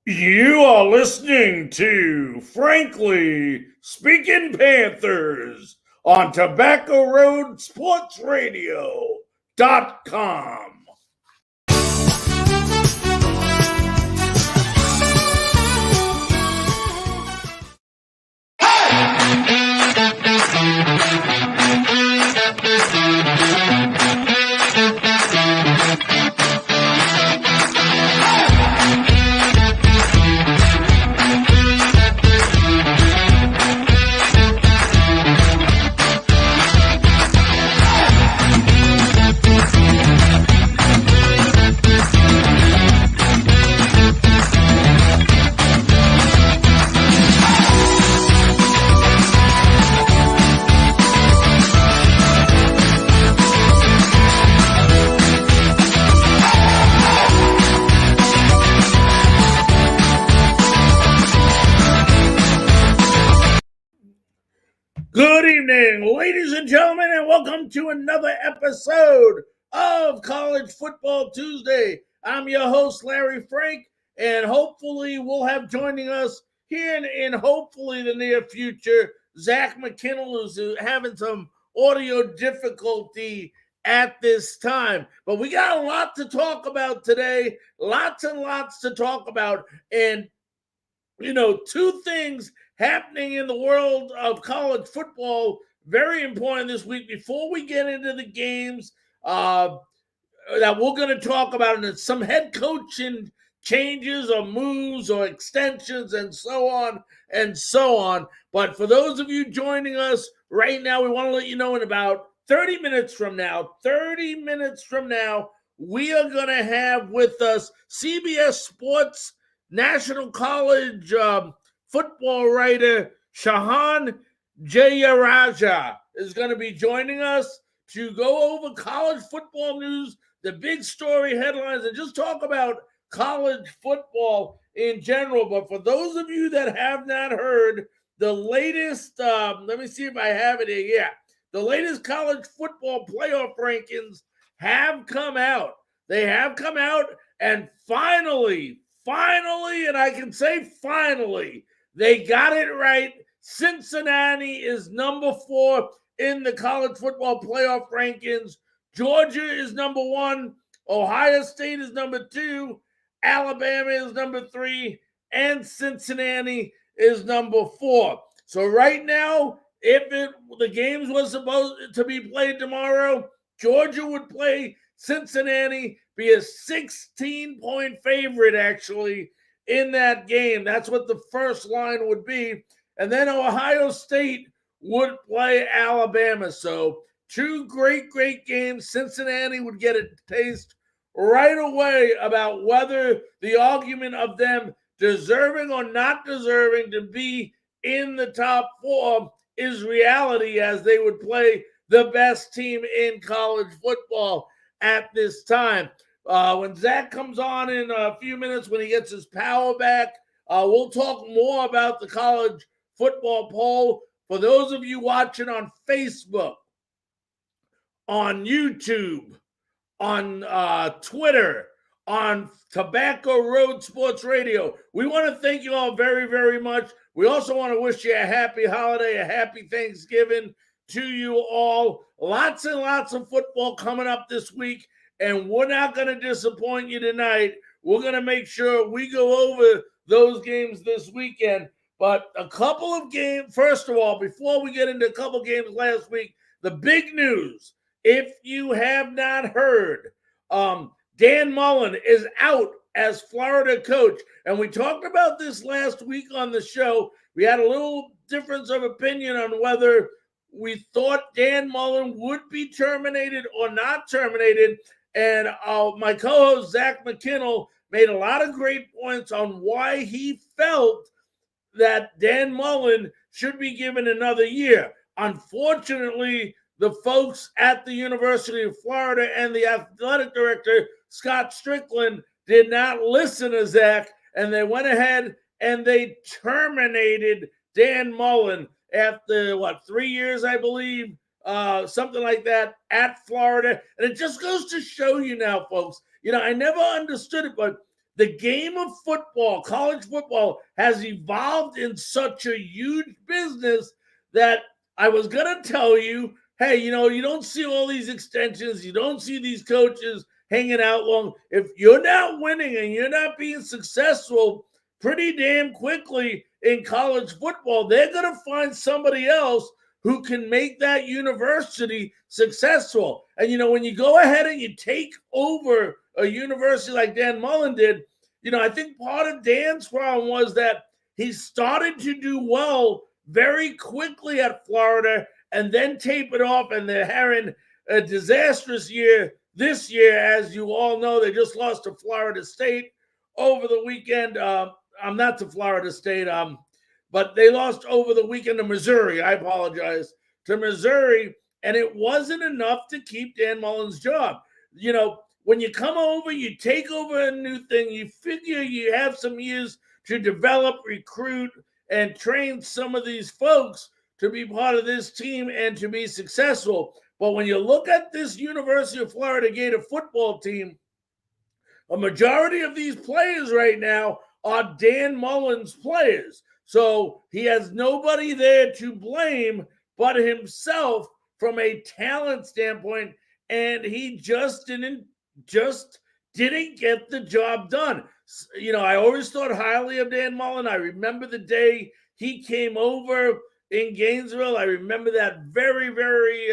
You are listening to Frankly Speaking Panthers on Tobacco Road Sports Radio.com. Good evening, ladies and gentlemen, and welcome to another episode of College Football Tuesday. I'm your host, Larry Frank, and hopefully we'll have joining us here in hopefully the near future, Zach McKinnell, who's having some audio difficulty at this time. But we got a lot to talk about today, lots and lots to talk about, and two things happening in the world of college football, very important this week. Before we get into the games that we're going to talk about, and some head coaching changes or moves or extensions and so on and so on. But for those of you joining us right now, we want to let you know in about 30 minutes from now, we are going to have with us CBS Sports National College football writer Shehan Jeyarajah is going to be joining us to go over college football news, the big story headlines, and just talk about college football in general. But for those of you that have not heard, the latest, let me see if I have it here. Yeah, the latest college football playoff rankings have come out. They have come out, and finally, and I can say finally, they got it right. Cincinnati is number 4 in the college football playoff rankings. Georgia is number 1. Ohio State is number 2. Alabama is number 3. And Cincinnati is number 4. So right now, if the games was supposed to be played tomorrow, Georgia would play Cincinnati, be a 16-point favorite, actually, in that game. That's what the first line would be. And then Ohio State would play Alabama. So 2 great games. Cincinnati would get a taste right away about whether the argument of them deserving or not deserving to be in the top 4 is reality, as they would play the best team in college football at this time. When Zach comes on in a few minutes, when he gets his power back, we'll talk more about the college football poll. For those of you watching on Facebook, on YouTube, on Twitter, on Tobacco Road Sports Radio, we want to thank you all very, very much. We also want to wish you a happy holiday, a happy Thanksgiving to you all. Lots and lots of football coming up this week, and we're not going to disappoint you tonight. We're going to make sure we go over those games this weekend. But a couple of games, first of all, before we get into a couple games last week, the big news, if you have not heard, Dan Mullen is out as Florida coach. And we talked about this last week on the show. We had a little difference of opinion on whether we thought Dan Mullen would be terminated or not terminated. And my co-host, Zach McKinnell, made a lot of great points on why he felt that Dan Mullen should be given another year. Unfortunately, the folks at the University of Florida and the athletic director, Scott Strickland, did not listen to Zach, and they went ahead and they terminated Dan Mullen after, 3 years, I believe, something like that, at Florida. And it just goes to show you now, folks, I never understood it, but the game of football, college football, has evolved in such a huge business that I was going to tell you, hey, you don't see all these extensions. You don't see these coaches hanging out long. If you're not winning and you're not being successful pretty damn quickly in college football, they're going to find somebody else who can make that university successful. And, when you go ahead and you take over a university like Dan Mullen did, I think part of Dan's problem was that he started to do well very quickly at Florida and then tape it off, and they're having a disastrous year this year. As you all know, they just lost to Florida State over the weekend. I'm not to Florida State, but they lost over the weekend to Missouri. I apologize, to Missouri, and it wasn't enough to keep Dan Mullen's job. When you come over, you take over a new thing, you figure you have some years to develop, recruit, and train some of these folks to be part of this team and to be successful. But when you look at this University of Florida Gator football team, a majority of these players right now are Dan Mullen's players. So he has nobody there to blame but himself from a talent standpoint, and he just didn't get the job done. I always thought highly of Dan Mullen. I remember the day he came over in Gainesville. I remember that very, very,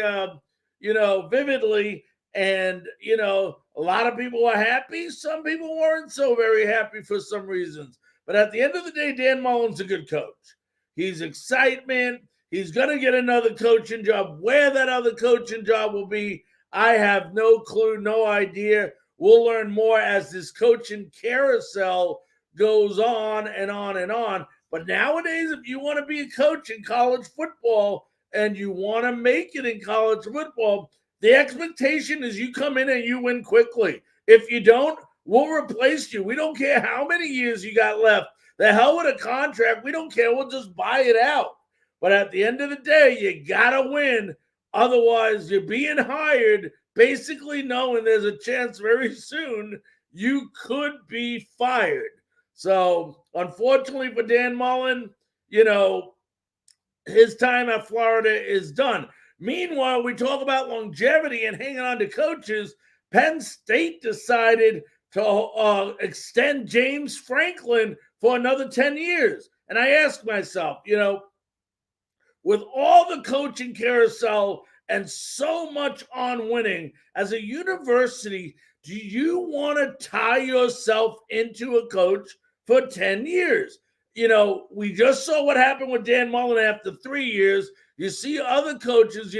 vividly. And, a lot of people were happy. Some people weren't so very happy for some reasons. But at the end of the day, Dan Mullen's a good coach. He's excitement. He's going to get another coaching job. Where that other coaching job will be, I have no clue, no idea. We'll learn more as this coaching carousel goes on and on and on. But nowadays, if you want to be a coach in college football and you want to make it in college football, the expectation is you come in and you win quickly. If you don't, we'll replace you. We don't care how many years you got left. The hell with a contract. We don't care. We'll just buy it out. But at the end of the day, you got to win. Otherwise, you're being hired basically knowing there's a chance very soon you could be fired. So, unfortunately for Dan Mullen, his time at Florida is done. Meanwhile, we talk about longevity and hanging on to coaches. Penn State decided to extend James Franklin for another 10 years. And I ask myself, with all the coaching carousel and so much on winning, as a university, do you want to tie yourself into a coach for 10 years? We just saw what happened with Dan Mullen after 3 years. You see other coaches,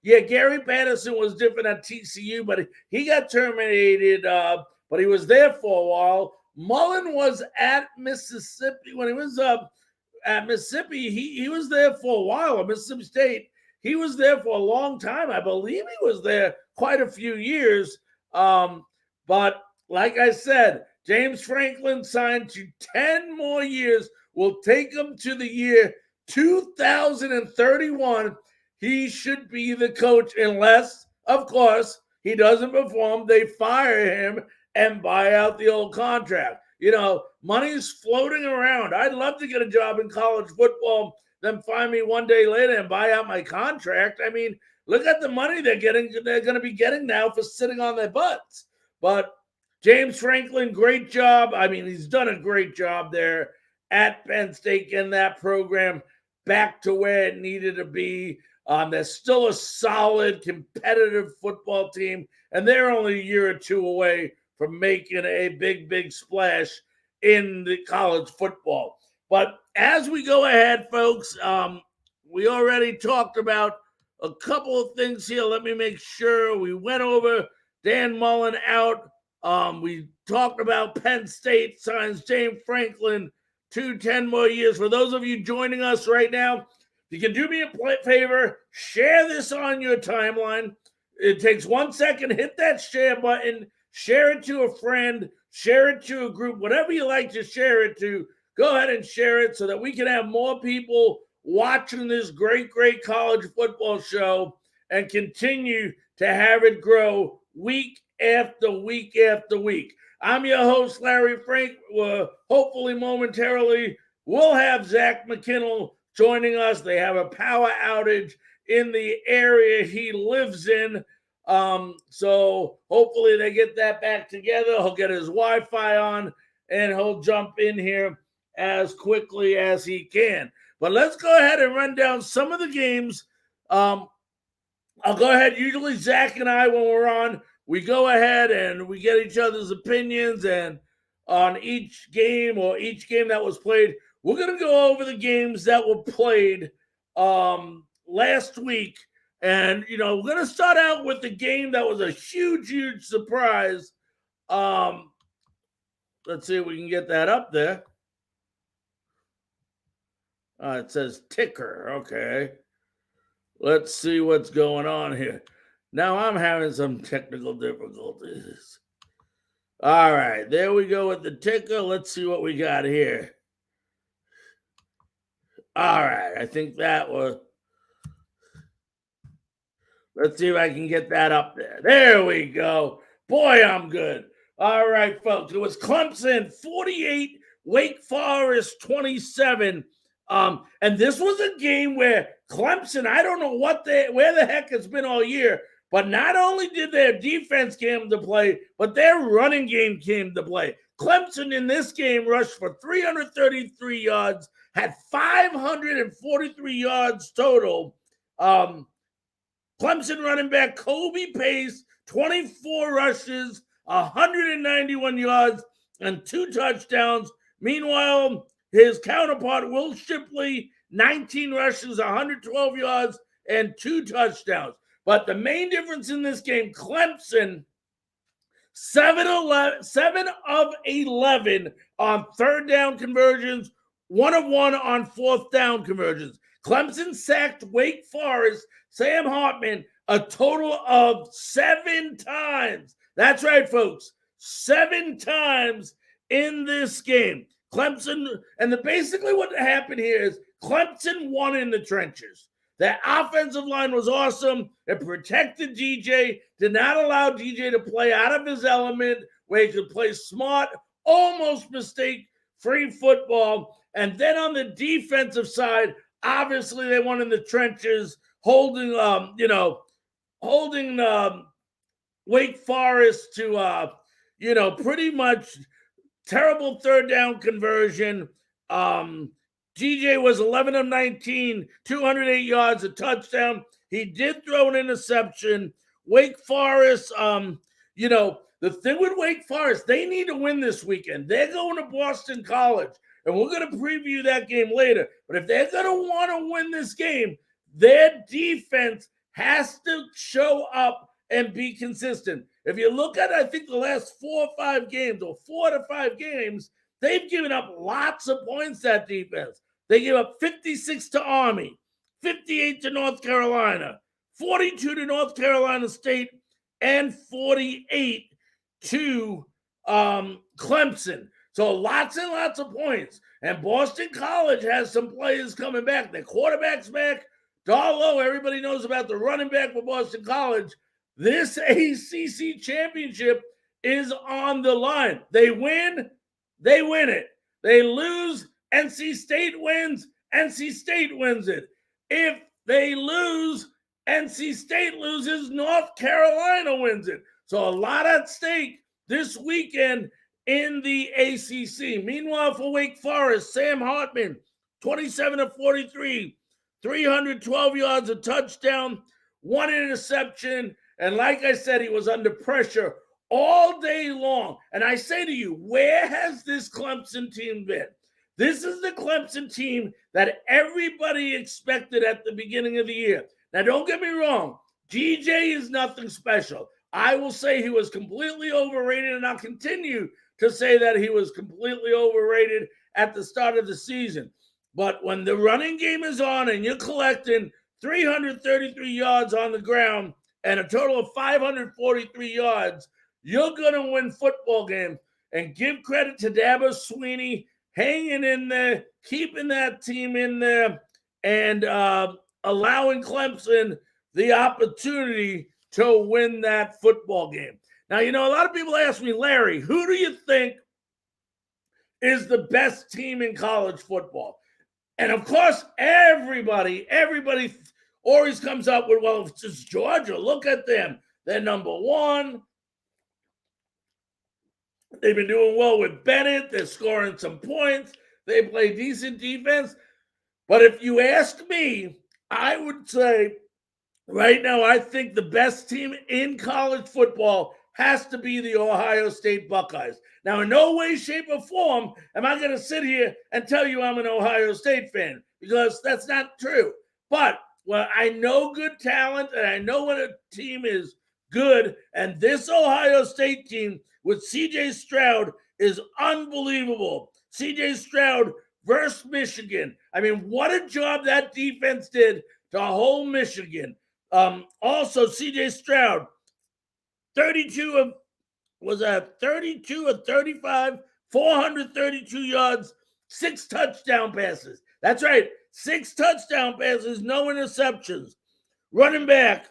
Gary Patterson was different at TCU, but he got terminated, but he was there for a while. Mullen was at Mississippi. When he was at Mississippi, he was there for a while. At Mississippi State, he was there for a long time. I believe he was there quite a few years. But like I said, James Franklin signed to 10 more years. Will take him to the year 2031. He should be the coach unless, of course, he doesn't perform. They fire him and buy out the old contract. Money's floating around. I'd love to get a job in college football, then find me one day later and buy out my contract. I mean, look at the money they're getting. They're going to be getting now for sitting on their butts. But James Franklin, great job. I mean, he's done a great job there at Penn State in that program back to where it needed to be. They're still a solid, competitive football team, and they're only a year or two away from making a big, big splash in the college football. But as we go ahead, folks, we already talked about a couple of things here. Let me make sure we went over Dan Mullen out. We talked about Penn State signs James Franklin to 10 more years. For those of you joining us right now, if you can do me a favor, share this on your timeline. It takes 1 second. Hit that share button. Share it to a friend. Share it to a group. Whatever you like to share it to, go ahead and share it so that we can have more people watching this great, great college football show and continue to have it grow week after week after week. I'm your host, Larry Frank. Hopefully, momentarily, we'll have Zach McKinnell joining us. They have a power outage in the area he lives in. So hopefully they get that back together. He'll get his Wi-Fi on and he'll jump in here as quickly as he can. But let's go ahead and run down some of the games. I'll go ahead. Usually Zach and I, when we're on, we go ahead and we get each other's opinions and on each game or each game that was played. We're going to go over the games that were played last week. And, we're going to start out with the game that was a huge, huge surprise. Let's see if we can get that up there. It says ticker. Okay. Let's see what's going on here. Now I'm having some technical difficulties. All right. There we go with the ticker. Let's see what we got here. All right. I think that was... Let's see if I can get that up there. There we go. Boy, I'm good. All right, folks. It was Clemson 48, Wake Forest 27. And this was a game where Clemson, I don't know where the heck it's been all year, but not only did their defense come to play, but their running game came to play. Clemson in this game rushed for 333 yards, had 543 yards total. Clemson running back Kobe Pace, 24 rushes, 191 yards, and 2 touchdowns. Meanwhile, his counterpart, Will Shipley, 19 rushes, 112 yards, and 2 touchdowns. But the main difference in this game, Clemson, 7 of 11 on third down conversions, 1 of 1 on fourth down conversions. Clemson sacked Wake Forest, Sam Hartman, a total of 7 times. That's right, folks. 7 times in this game. Clemson, and basically what happened here is Clemson won in the trenches. Their offensive line was awesome. It protected DJ, did not allow DJ to play out of his element where he could play smart, almost mistake-free football. And then on the defensive side, obviously they won in the trenches, holding Wake Forest to, pretty much terrible third down conversion. DJ was 11 of 19, 208 yards, a touchdown. He did throw an interception. Wake Forest, the thing with Wake Forest, they need to win this weekend. They're going to Boston College, and we're going to preview that game later. But if they're going to want to win this game, their defense has to show up and be consistent. If you look at, I think, the last 4 to 5 games, they've given up lots of points, that defense. They gave up 56 to Army, 58 to North Carolina, 42 to North Carolina State, and 48 to Clemson. So lots and lots of points. And Boston College has some players coming back. Their quarterback's back. Darlow, everybody knows about the running back for Boston College. This ACC championship is on the line. They win it. They lose, NC State wins, NC State wins it. If they lose, NC State loses, North Carolina wins it. So a lot at stake this weekend in the ACC. Meanwhile, for Wake Forest, Sam Hartman, 27 of 43, 312 yards, a touchdown, 1 interception. And like I said, he was under pressure all day long. And I say to you, where has this Clemson team been? This is the Clemson team that everybody expected at the beginning of the year. Now, don't get me wrong. DJ is nothing special. I will say he was completely overrated, and I'll continue to say that he was completely overrated at the start of the season. But when the running game is on and you're collecting 333 yards on the ground and a total of 543 yards, you're going to win football games. And give credit to Dabo Swinney hanging in there, keeping that team in there, and allowing Clemson the opportunity to win that football game. Now, a lot of people ask me, Larry, who do you think is the best team in college football? And of course, everybody always comes up with, well, it's just Georgia. Look at them. They're number one. They've been doing well with Bennett. They're scoring some points. They play decent defense. But if you ask me, I would say right now, I think the best team in college football has to be the Ohio State Buckeyes. Now, in no way, shape, or form am I going to sit here and tell you I'm an Ohio State fan, because that's not true. But, well, I know good talent, and I know when a team is good, and this Ohio State team with C.J. Stroud is unbelievable. C.J. Stroud versus Michigan. I mean, what a job that defense did to hold Michigan. Also, C.J. Stroud, 32 of 35, 432 yards, 6 touchdown passes. That's right, 6 touchdown passes, no interceptions. Running back,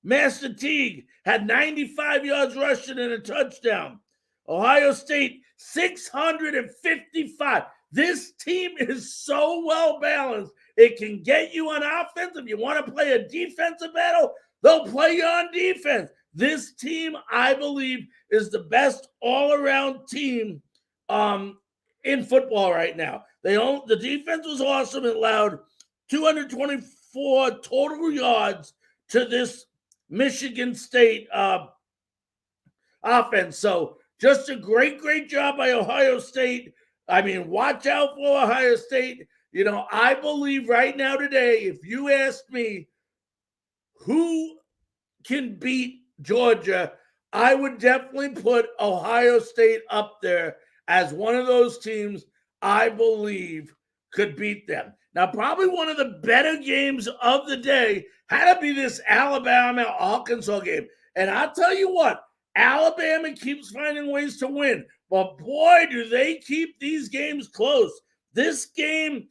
Master Teague had 95 yards rushing and a touchdown. Ohio State, 655. This team is so well balanced. It can get you on offense. If you want to play a defensive battle, they'll play you on defense. This team, I believe, is the best all-around team in football right now. The defense was awesome. It allowed 224 total yards to this Michigan State offense. So just a great job by Ohio State. I mean, watch out for Ohio State. I believe right now today, if you ask me who can beat Georgia, I would definitely put Ohio State up there as one of those teams I believe could beat them. Now, probably one of the better games of the day had to be this Alabama-Arkansas game. And I'll tell you what, Alabama keeps finding ways to win. But boy, do they keep these games close. This game,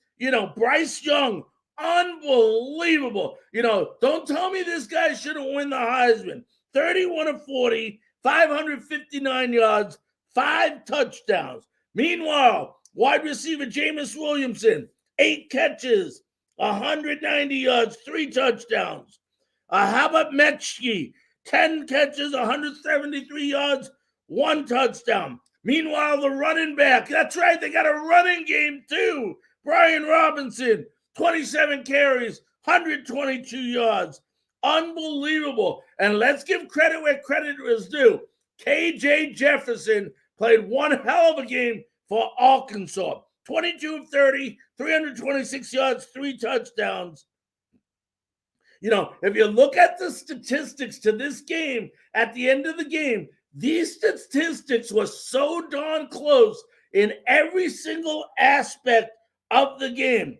Bryce Young, unbelievable. Don't tell me this guy shouldn't win the Heisman. 31 of 40, 559 yards, 5 touchdowns. Meanwhile, wide receiver Jameis Williamson, 8 catches, 190 yards, 3 touchdowns. How about Mechie? 10 catches, 173 yards, 1 touchdown. Meanwhile, the running back, that's right, they got a running game too. Brian Robinson, 27 carries, 122 yards. Unbelievable. And let's give credit where credit is due. KJ Jefferson played one hell of a game for Arkansas. 22 of 30, 326 yards, 3 touchdowns. If you look at the statistics to this game, at the end of the game, these statistics were so darn close in every single aspect of the game,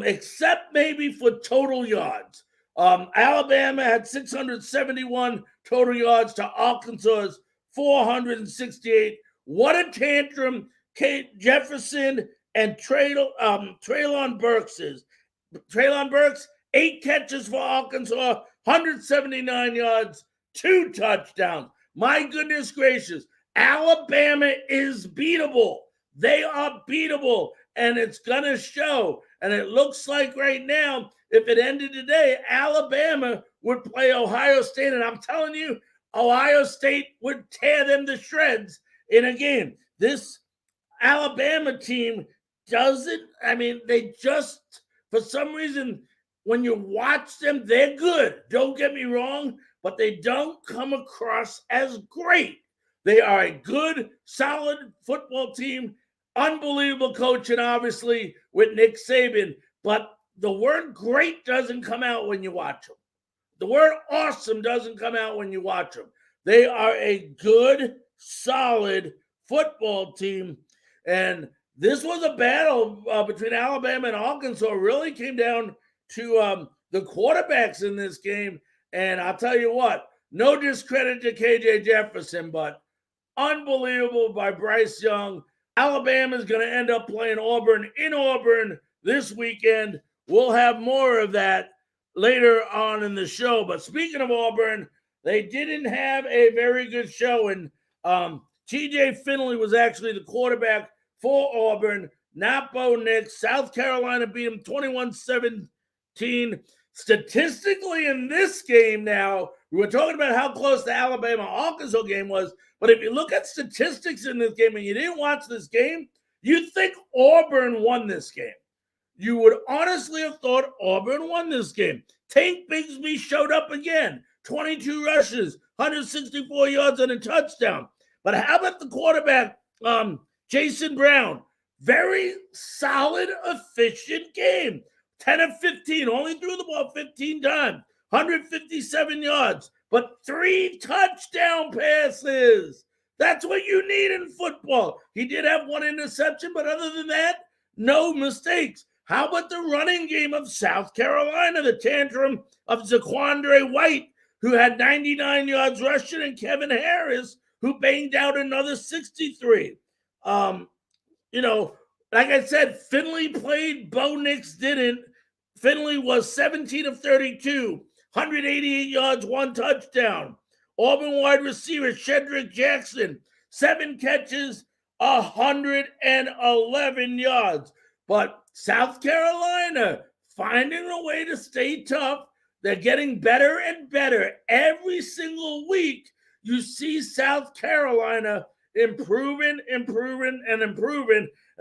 except maybe for total yards. Alabama had 671 total yards to Arkansas's 468. What a tantrum Jefferson and Treylon Burks is. Treylon Burks, 8 catches for Arkansas, 179 yards, 2 touchdowns. My goodness gracious, Alabama is beatable. They are beatable, and it's going to show. And it looks like right now, if it ended today, Alabama would play Ohio State. And I'm telling you, Ohio State would tear them to shreds in a game. This Alabama team they just, for some reason, when you watch them, they're good. Don't get me wrong, but they don't come across as great. They are a good, solid football team. Unbelievable coaching, obviously, with Nick Saban. But the word great doesn't come out when you watch them. The word awesome doesn't come out when you watch them. They are a good, solid football team. And this was a battle between Alabama and Arkansas. It really came down to the quarterbacks in this game. And I'll tell you what, no discredit to KJ Jefferson, but unbelievable by Bryce Young. Alabama is going to end up playing Auburn in Auburn this weekend. We'll have more of that later on in the show. But speaking of Auburn, They didn't have a very good showing. TJ Finley was actually the quarterback for Auburn, not Bo Nix. South Carolina beat him 21-17. Statistically, in this game now, we were talking about how close the Alabama-Arkansas game was, but if you look at statistics in this game and you didn't watch this game, you'd think Auburn won this game. You would honestly have thought Auburn won this game. Tank Bigsby showed up again. 22 rushes, 164 yards and a touchdown. But how about the quarterback, Jason Brown? Very solid, efficient game. 10 of 15, only threw the ball 15 times, 157 yards, but 3 touchdown passes. That's what you need in football. He did have 1 interception, but other than that, no mistakes. How about the running game of South Carolina, the tantrum of Zaquandre White, who had 99 yards rushing, and Kevin Harris, who banged out another 63. Like I said, Finley played, Bo Nix didn't. Finley was 17 of 32, 188 yards, 1 touchdown. Auburn wide receiver Shedrick Jackson, 7 catches, 111 yards. But South Carolina finding a way to stay tough. They're getting better and better. Every single week, you see South Carolina improving. And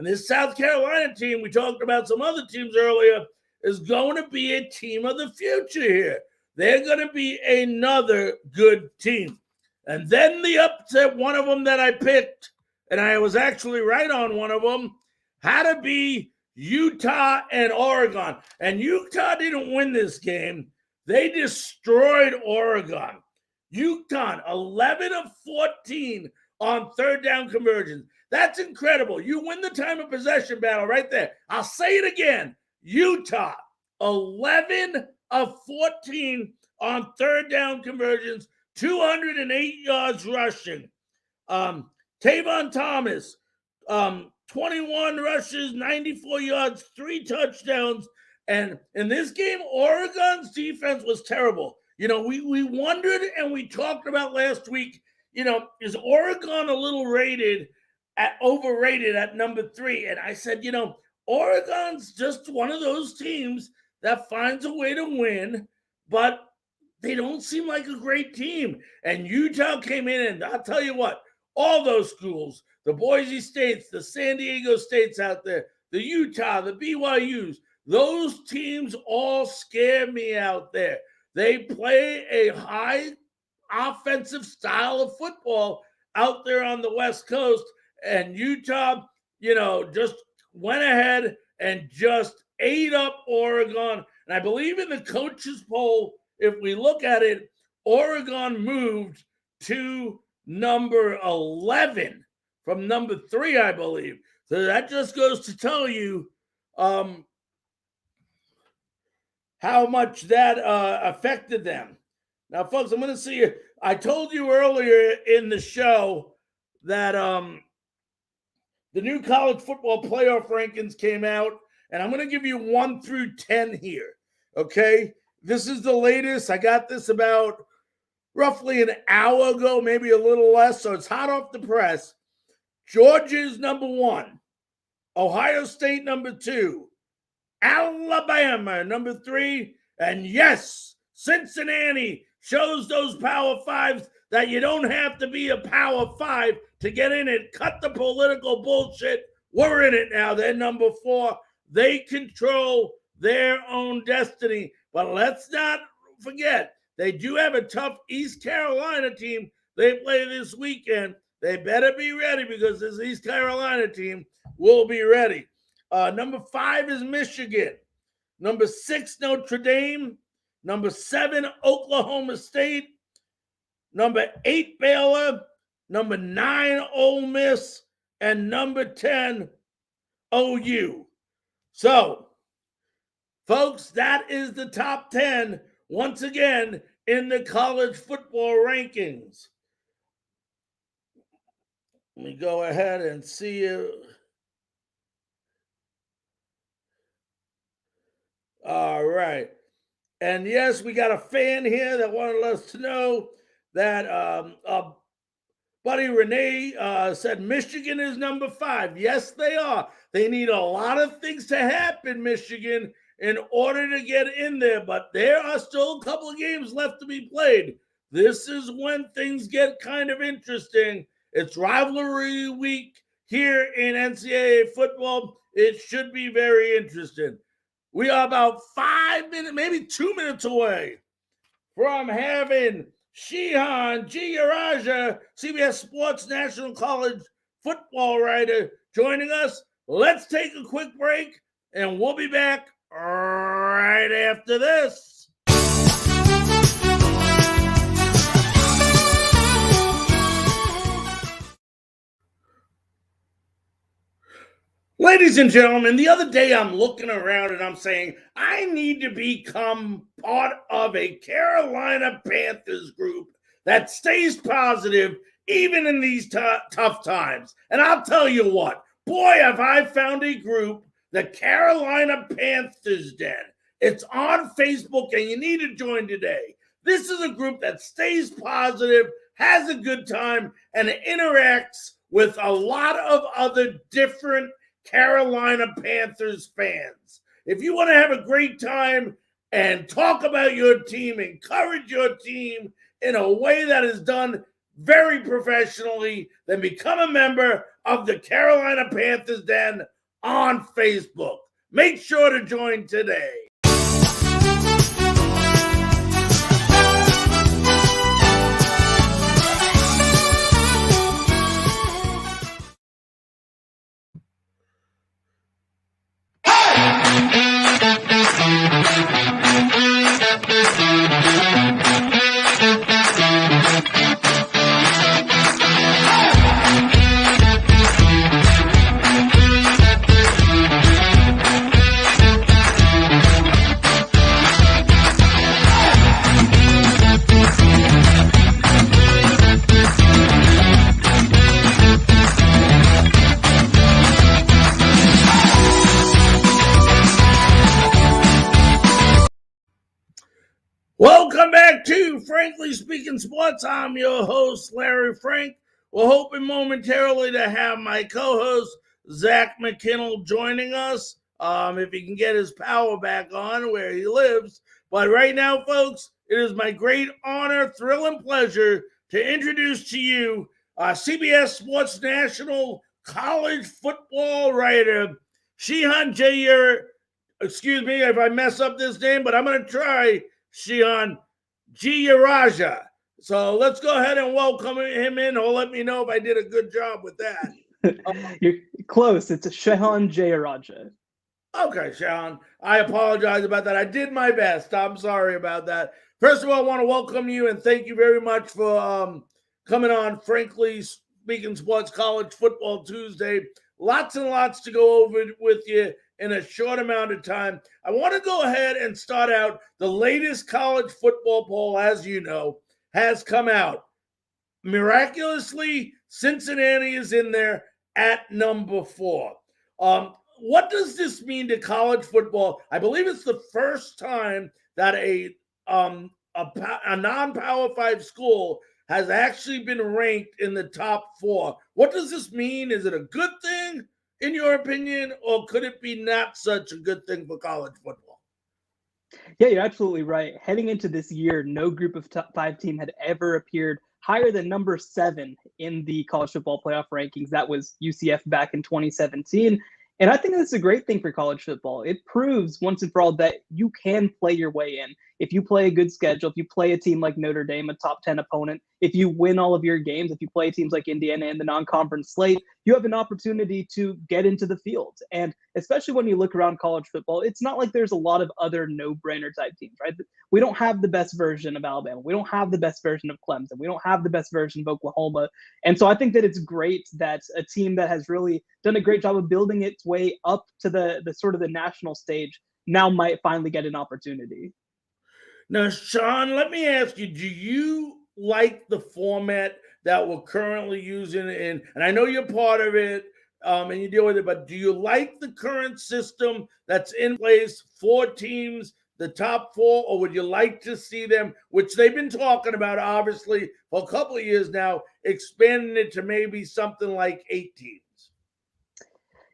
this South Carolina team, we talked about some other teams earlier, is going to be a team of the future here. They're going to be another good team. And then the upset, one of them that I picked, and I was actually right on one of them, had to be Utah and Oregon. And Utah didn't win this game. They destroyed Oregon. Utah, 11 of 14 on third down conversions. That's incredible. You win the time of possession battle right there. I'll say it again. Utah, 11 of 14 on third down conversions, 208 yards rushing. Tavon Thomas, 21 rushes, 94 yards, 3 touchdowns. And in this game, Oregon's defense was terrible. We wondered and we talked about last week, is Oregon a little overrated at number 3? And I said, Oregon's just one of those teams that finds a way to win, but they don't seem like a great team. And Utah came in, and I'll tell you what, all those schools, the Boise States, the San Diego States out there, the Utah, the BYUs, those teams all scare me out there. They play a high offensive style of football out there on the West Coast, and Utah, just went ahead and just ate up Oregon. And I believe in the coaches poll, if we look at it, Oregon moved to number 11 from number 3, I believe. So that just goes to tell you how much that affected them. Now, folks, I'm going to see you. I told you earlier in the show that the new college football playoff rankings came out, and I'm going to give you 1 through 10 here, okay? This is the latest. I got this about roughly an hour ago, maybe a little less, so it's hot off the press. Georgia's number 1. Ohio State number 2. Alabama number 3. And yes, Cincinnati shows those Power 5s that you don't have to be a Power 5 to get in it. Cut the political bullshit. We're in it now. They're number 4. They control their own destiny. But let's not forget, they do have a tough East Carolina team they play this weekend. They better be ready because this East Carolina team will be ready. Number 5 is Michigan. Number 6, Notre Dame. Number 7, Oklahoma State. Number 8, Baylor. Number 9, Ole Miss. And number 10, OU. So, folks, that is the top 10, once again, in the college football rankings. Let me go ahead and see you. All right. And yes, we got a fan here that wanted us to know that Buddy Renee said Michigan is number 5. Yes, they are. They need a lot of things to happen, Michigan, in order to get in there. But there are still a couple of games left to be played. This is when things get kind of interesting. It's rivalry week here in NCAA football. It should be very interesting. We are about 5 minutes, maybe 2 minutes away from having Shehan, Jeyarajah, CBS Sports National College football writer, joining us. Let's take a quick break, and we'll be back right after this. Ladies and gentlemen, the other day I'm looking around and I'm saying, I need to become part of a Carolina Panthers group that stays positive even in these tough times. And I'll tell you what, boy, have I found a group, the Carolina Panthers Den. It's on Facebook and you need to join today. This is a group that stays positive, has a good time, and interacts with a lot of other different Carolina Panthers fans. If you want to have a great time and talk about your team, encourage your team in a way that is done very professionally, then become a member of the Carolina Panthers Den on Facebook. Make sure to join today. Welcome back to Frankly Speaking Sports. I'm your host, Larry Frank. We're hoping momentarily to have my co-host, Zach McKinnell, joining us, if he can get his power back on where he lives. But right now, folks, it is my great honor, thrill, and pleasure to introduce to you CBS Sports National College football writer, Shehan Jeyarajah. Excuse me if I mess up this name, but I'm going to try. Shehan Jeyarajah. So let's go ahead and welcome him in. Or let me know if I did a good job with that. You're close. It's Shehan Jeyarajah. Okay, Shehan. I apologize about that. I did my best. I'm sorry about that. First of all, I want to welcome you and thank you very much for coming on Frankly Speaking Sports College Football Tuesday. Lots and lots to go over with you in a short amount of time. I want to go ahead and start out. The latest college football poll, as you know, has come out. Miraculously, Cincinnati is in there at number 4. What does this mean to college football? I believe it's the first time that a non-Power 5 school has actually been ranked in the top 4. What does this mean? Is it a good thing, in your opinion, or could it be not such a good thing for college football? Yeah, you're absolutely right. Heading into this year, no group of top 5 team had ever appeared higher than number 7 in the college football playoff rankings. That was UCF back in 2017. And I think that's a great thing for college football. It proves once and for all that you can play your way in. If you play a good schedule, if you play a team like Notre Dame, a top 10 opponent, if you win all of your games, if you play teams like Indiana in the non-conference slate, you have an opportunity to get into the field. And especially when you look around college football, it's not like there's a lot of other no-brainer type teams, right? We don't have the best version of Alabama. We don't have the best version of Clemson. We don't have the best version of Oklahoma. And so I think that it's great that a team that has really done a great job of building its way up to the sort of the national stage now might finally get an opportunity. Now, Sean, let me ask you, do you like the format that we're currently using? And I know you're part of it and you deal with it, but do you like the current system that's in place, 4 teams the top four, or would you like to see them, which they've been talking about, obviously, for a couple of years now, expanding it to maybe something like 8 teams?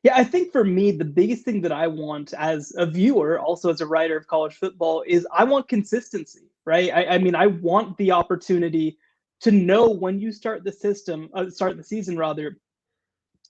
Yeah, I think for me, the biggest thing that I want as a viewer, also as a writer of college football, is I want consistency, right? I mean, I want the opportunity to know when you start the season rather,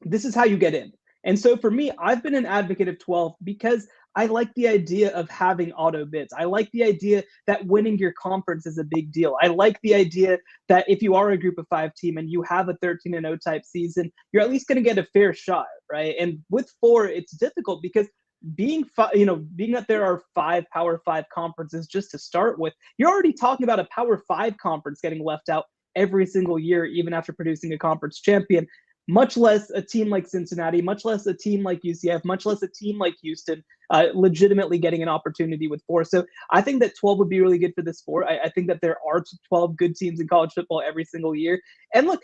this is how you get in. And so for me, I've been an advocate of 12 because I like the idea of having auto bids. I like the idea that winning your conference is a big deal. I like the idea that if you are a group of 5 team and you have a 13-0 type season, you're at least going to get a fair shot, right? And with 4, it's difficult because being that there are 5 Power 5 conferences just to start with, you're already talking about a Power 5 conference getting left out every single year, even after producing a conference champion, much less a team like Cincinnati, much less a team like UCF, much less a team like Houston, legitimately getting an opportunity with 4. So I think that 12 would be really good for the sport. I think that there are 12 good teams in college football every single year. And look,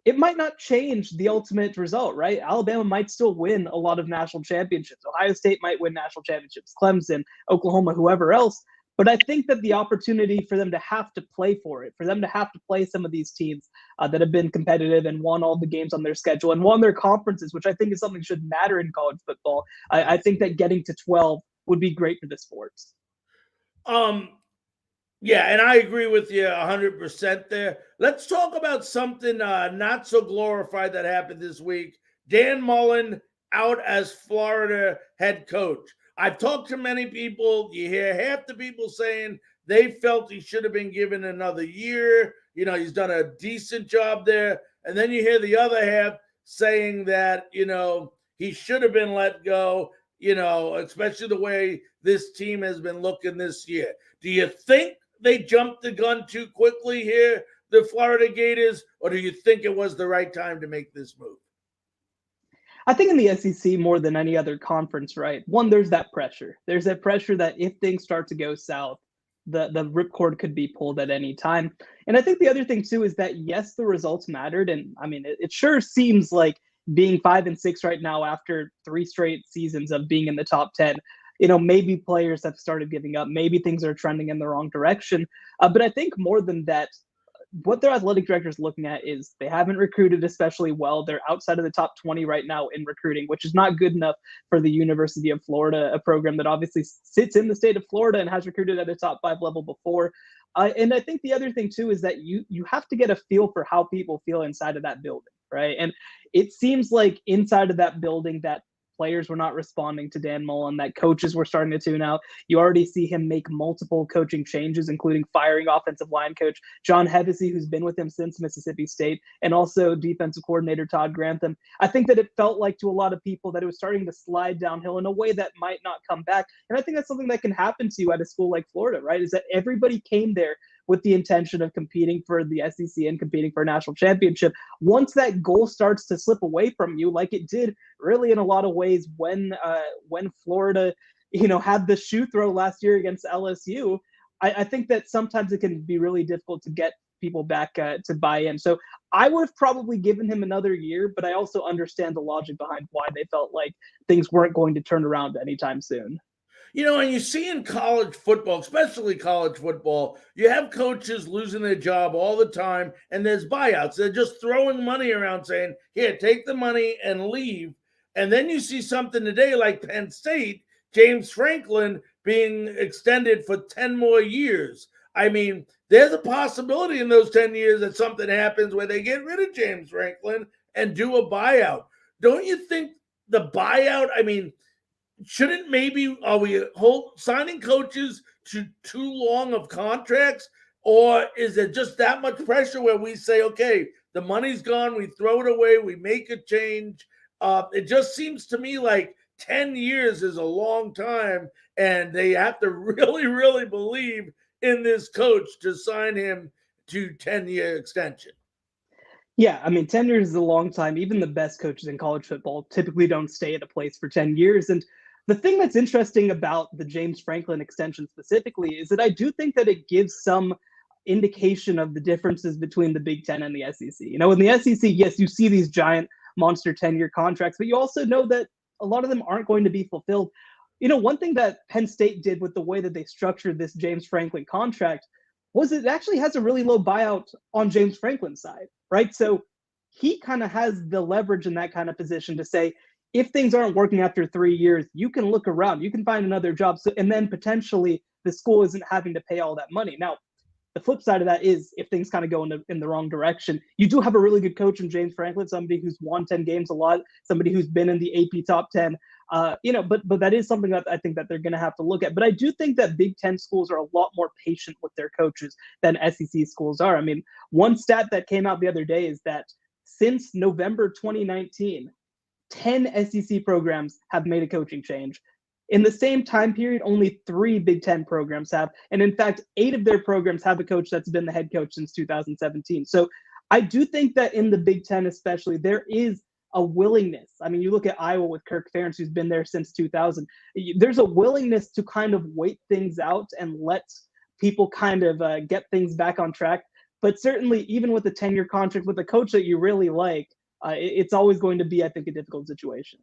it might not change the ultimate result, right? Alabama might still win a lot of national championships. Ohio State might win national championships, Clemson, Oklahoma, whoever else. But I think that the opportunity for them to have to play for it, for them to have to play some of these teams that have been competitive and won all the games on their schedule and won their conferences, which I think is something that should matter in college football. I think that getting to 12 would be great for the sports. Yeah, and I agree with you 100% there. Let's talk about something not so glorified that happened this week. Dan Mullen out as Florida head coach. I've talked to many people. You hear half the people saying they felt he should have been given another year. You know, he's done a decent job there. And then you hear the other half saying that, you know, he should have been let go, you know, especially the way this team has been looking this year. Do you think they jumped the gun too quickly here, the Florida Gators, or do you think it was the right time to make this move? I think in the SEC more than any other conference, right? One, there's that pressure. There's that pressure that if things start to go south, the ripcord could be pulled at any time. And I think the other thing too is that yes, the results mattered. And I mean, it sure seems like being 5-6 right now after 3 straight seasons of being in the top 10, you know, maybe players have started giving up. Maybe things are trending in the wrong direction. But I think more than that, what their athletic director is looking at is they haven't recruited especially well. They're outside of the top 20 right now in recruiting, which is not good enough for the University of Florida, a program that obviously sits in the state of Florida and has recruited at a top 5 level before. And I think the other thing too is that you have to get a feel for how people feel inside of that building, right? And it seems like inside of that building that players were not responding to Dan Mullen, that coaches were starting to tune out. You already see him make multiple coaching changes, including firing offensive line coach John Hevesy, who's been with him since Mississippi State, and also defensive coordinator Todd Grantham. I think that it felt like to a lot of people that it was starting to slide downhill in a way that might not come back. And I think that's something that can happen to you at a school like Florida, right? Is that everybody came there with the intention of competing for the SEC and competing for a national championship. Once that goal starts to slip away from you, like it did really in a lot of ways when Florida, you know, had the shoe throw last year against LSU, I think that sometimes it can be really difficult to get people back to buy in. So I would have probably given him another year, but I also understand the logic behind why they felt like things weren't going to turn around anytime soon. You know, and you see in college football, especially college football, you have coaches losing their job all the time, and there's buyouts. They're just throwing money around saying, here, take the money and leave. And then you see something today like Penn State, James Franklin being extended for 10 more years. I mean, there's a possibility in those 10 years that something happens where they get rid of James Franklin and do a buyout. Don't you think the buyout, I mean, shouldn't maybe are we signing coaches to too long of contracts, or is it just that much pressure where we say, okay, the money's gone, we throw it away, we make a change? It just seems to me like 10 years is a long time, and they have to really, really believe in this coach to sign him to 10-year extension. Yeah, I mean, 10 years is a long time. Even the best coaches in college football typically don't stay at a place for 10 years. And the thing that's interesting about the James Franklin extension specifically is that I do think that it gives some indication of the differences between the Big Ten and the SEC. You know, in the SEC, yes, you see these giant monster 10-year contracts, but you also know that a lot of them aren't going to be fulfilled. one thing that Penn State did with the way that they structured this James Franklin contract was it actually has a really low buyout on James Franklin's side, right? So he kind of has the leverage in that kind of position to say, if things aren't working after 3 years, you can look around, you can find another job. So, and then potentially the school isn't having to pay all that money. Now, the flip side of that is if things kind of go in the wrong direction, you do have a really good coach in James Franklin, somebody who's won 10 games a lot, somebody who's been in the AP top 10. But that is something that I think that they're going to have to look at. But I do think that Big Ten schools are a lot more patient with their coaches than SEC schools are. I mean, one stat that came out the other day is that since November 2019, 10 SEC programs have made a coaching change. In the same time period, only 3 Big Ten programs have. And in fact, 8 of their programs have a coach that's been the head coach since 2017. So I do think that in the Big Ten especially, there is a willingness. I mean, you look at Iowa with Kirk Ferentz, who's been there since 2000. There's a willingness to kind of wait things out and let people kind of get things back on track. But certainly, even with a 10-year contract with a coach that you really like, it's always going to be, I think, a difficult situation.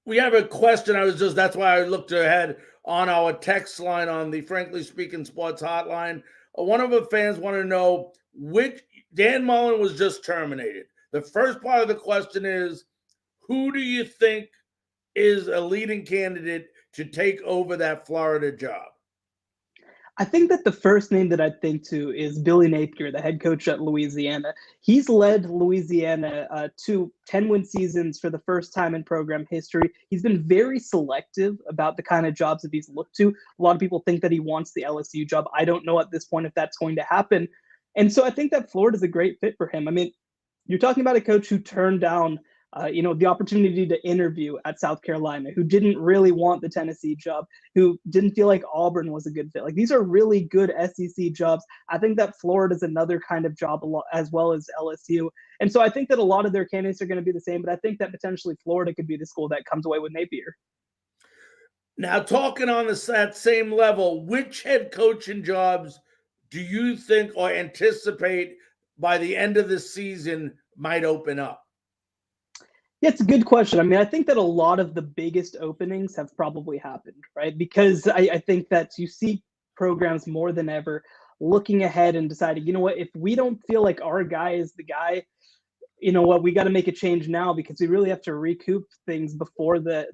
We have a question. That's why I looked ahead on our text line on the Frankly Speaking Sports Hotline. One of the fans want to know which Dan Mullen was just terminated. The first part of the question is, who do you think is a leading candidate to take over that Florida job? I think that the first name that I'd think to is Billy Napier, the head coach at Louisiana. He's led Louisiana to 10-win seasons for the first time in program history. He's been very selective about the kind of jobs that he's looked to. A lot of people think that he wants the LSU job. I don't know at this point if that's going to happen. And so I think that Florida's a great fit for him. I mean, you're talking about a coach who turned down the opportunity to interview at South Carolina, who didn't really want the Tennessee job, who didn't feel like Auburn was a good fit. Like, these are really good SEC jobs. I think that Florida is another kind of job as well as LSU. And so I think that a lot of their candidates are going to be the same, but I think that potentially Florida could be the school that comes away with Napier. Now, talking on that same level, which head coaching jobs do you think or anticipate by the end of the season might open up? Yeah, it's a good question. I mean, I think that a lot of the biggest openings have probably happened, right? Because I think that you see programs more than ever looking ahead and deciding, you know what, if we don't feel like our guy is the guy, you know what, we got to make a change now because we really have to recoup things before the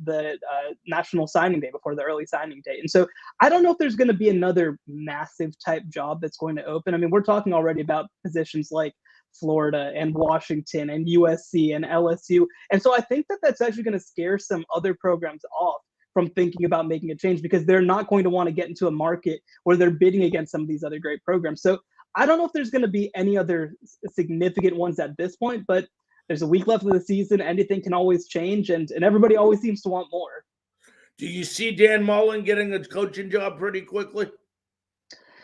national signing day, before the early signing date. And so I don't know if there's going to be another massive type job that's going to open. I mean, we're talking already about positions like Florida and Washington and USC and LSU. And so I think that that's actually going to scare some other programs off from thinking about making a change because they're not going to want to get into a market where they're bidding against some of these other great programs. So I don't know if there's going to be any other significant ones at this point, but there's a week left of the season. Anything can always change, and everybody always seems to want more. Do you see Dan Mullen getting a coaching job pretty quickly?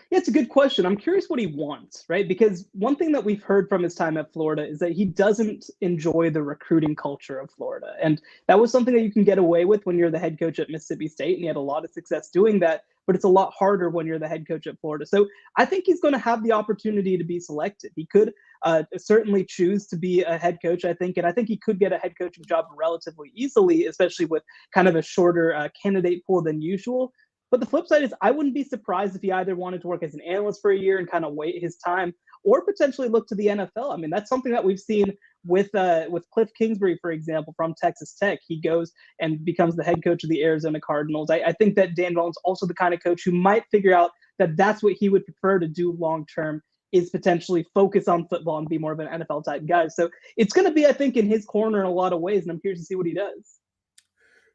Yeah, it's a good question. I'm curious what he wants, right? Because one thing that we've heard from his time at Florida is that he doesn't enjoy the recruiting culture of Florida. And that was something that you can get away with when you're the head coach at Mississippi State, and he had a lot of success doing that. But it's a lot harder when you're the head coach at Florida. So I think he's going to have the opportunity to be selected. He could certainly choose to be a head coach, I think. And I think he could get a head coaching job relatively easily, especially with kind of a shorter candidate pool than usual. But the flip side is I wouldn't be surprised if he either wanted to work as an analyst for a year and kind of wait his time or potentially look to the NFL. I mean, that's something that we've seen with Cliff Kingsbury, for example, from Texas Tech. He goes and becomes the head coach of the Arizona Cardinals. I think that Dan Mullen's also the kind of coach who might figure out that that's what he would prefer to do long term, is potentially focus on football and be more of an NFL type guy. So it's going to be, I think, in his corner in a lot of ways, and I'm curious to see what he does.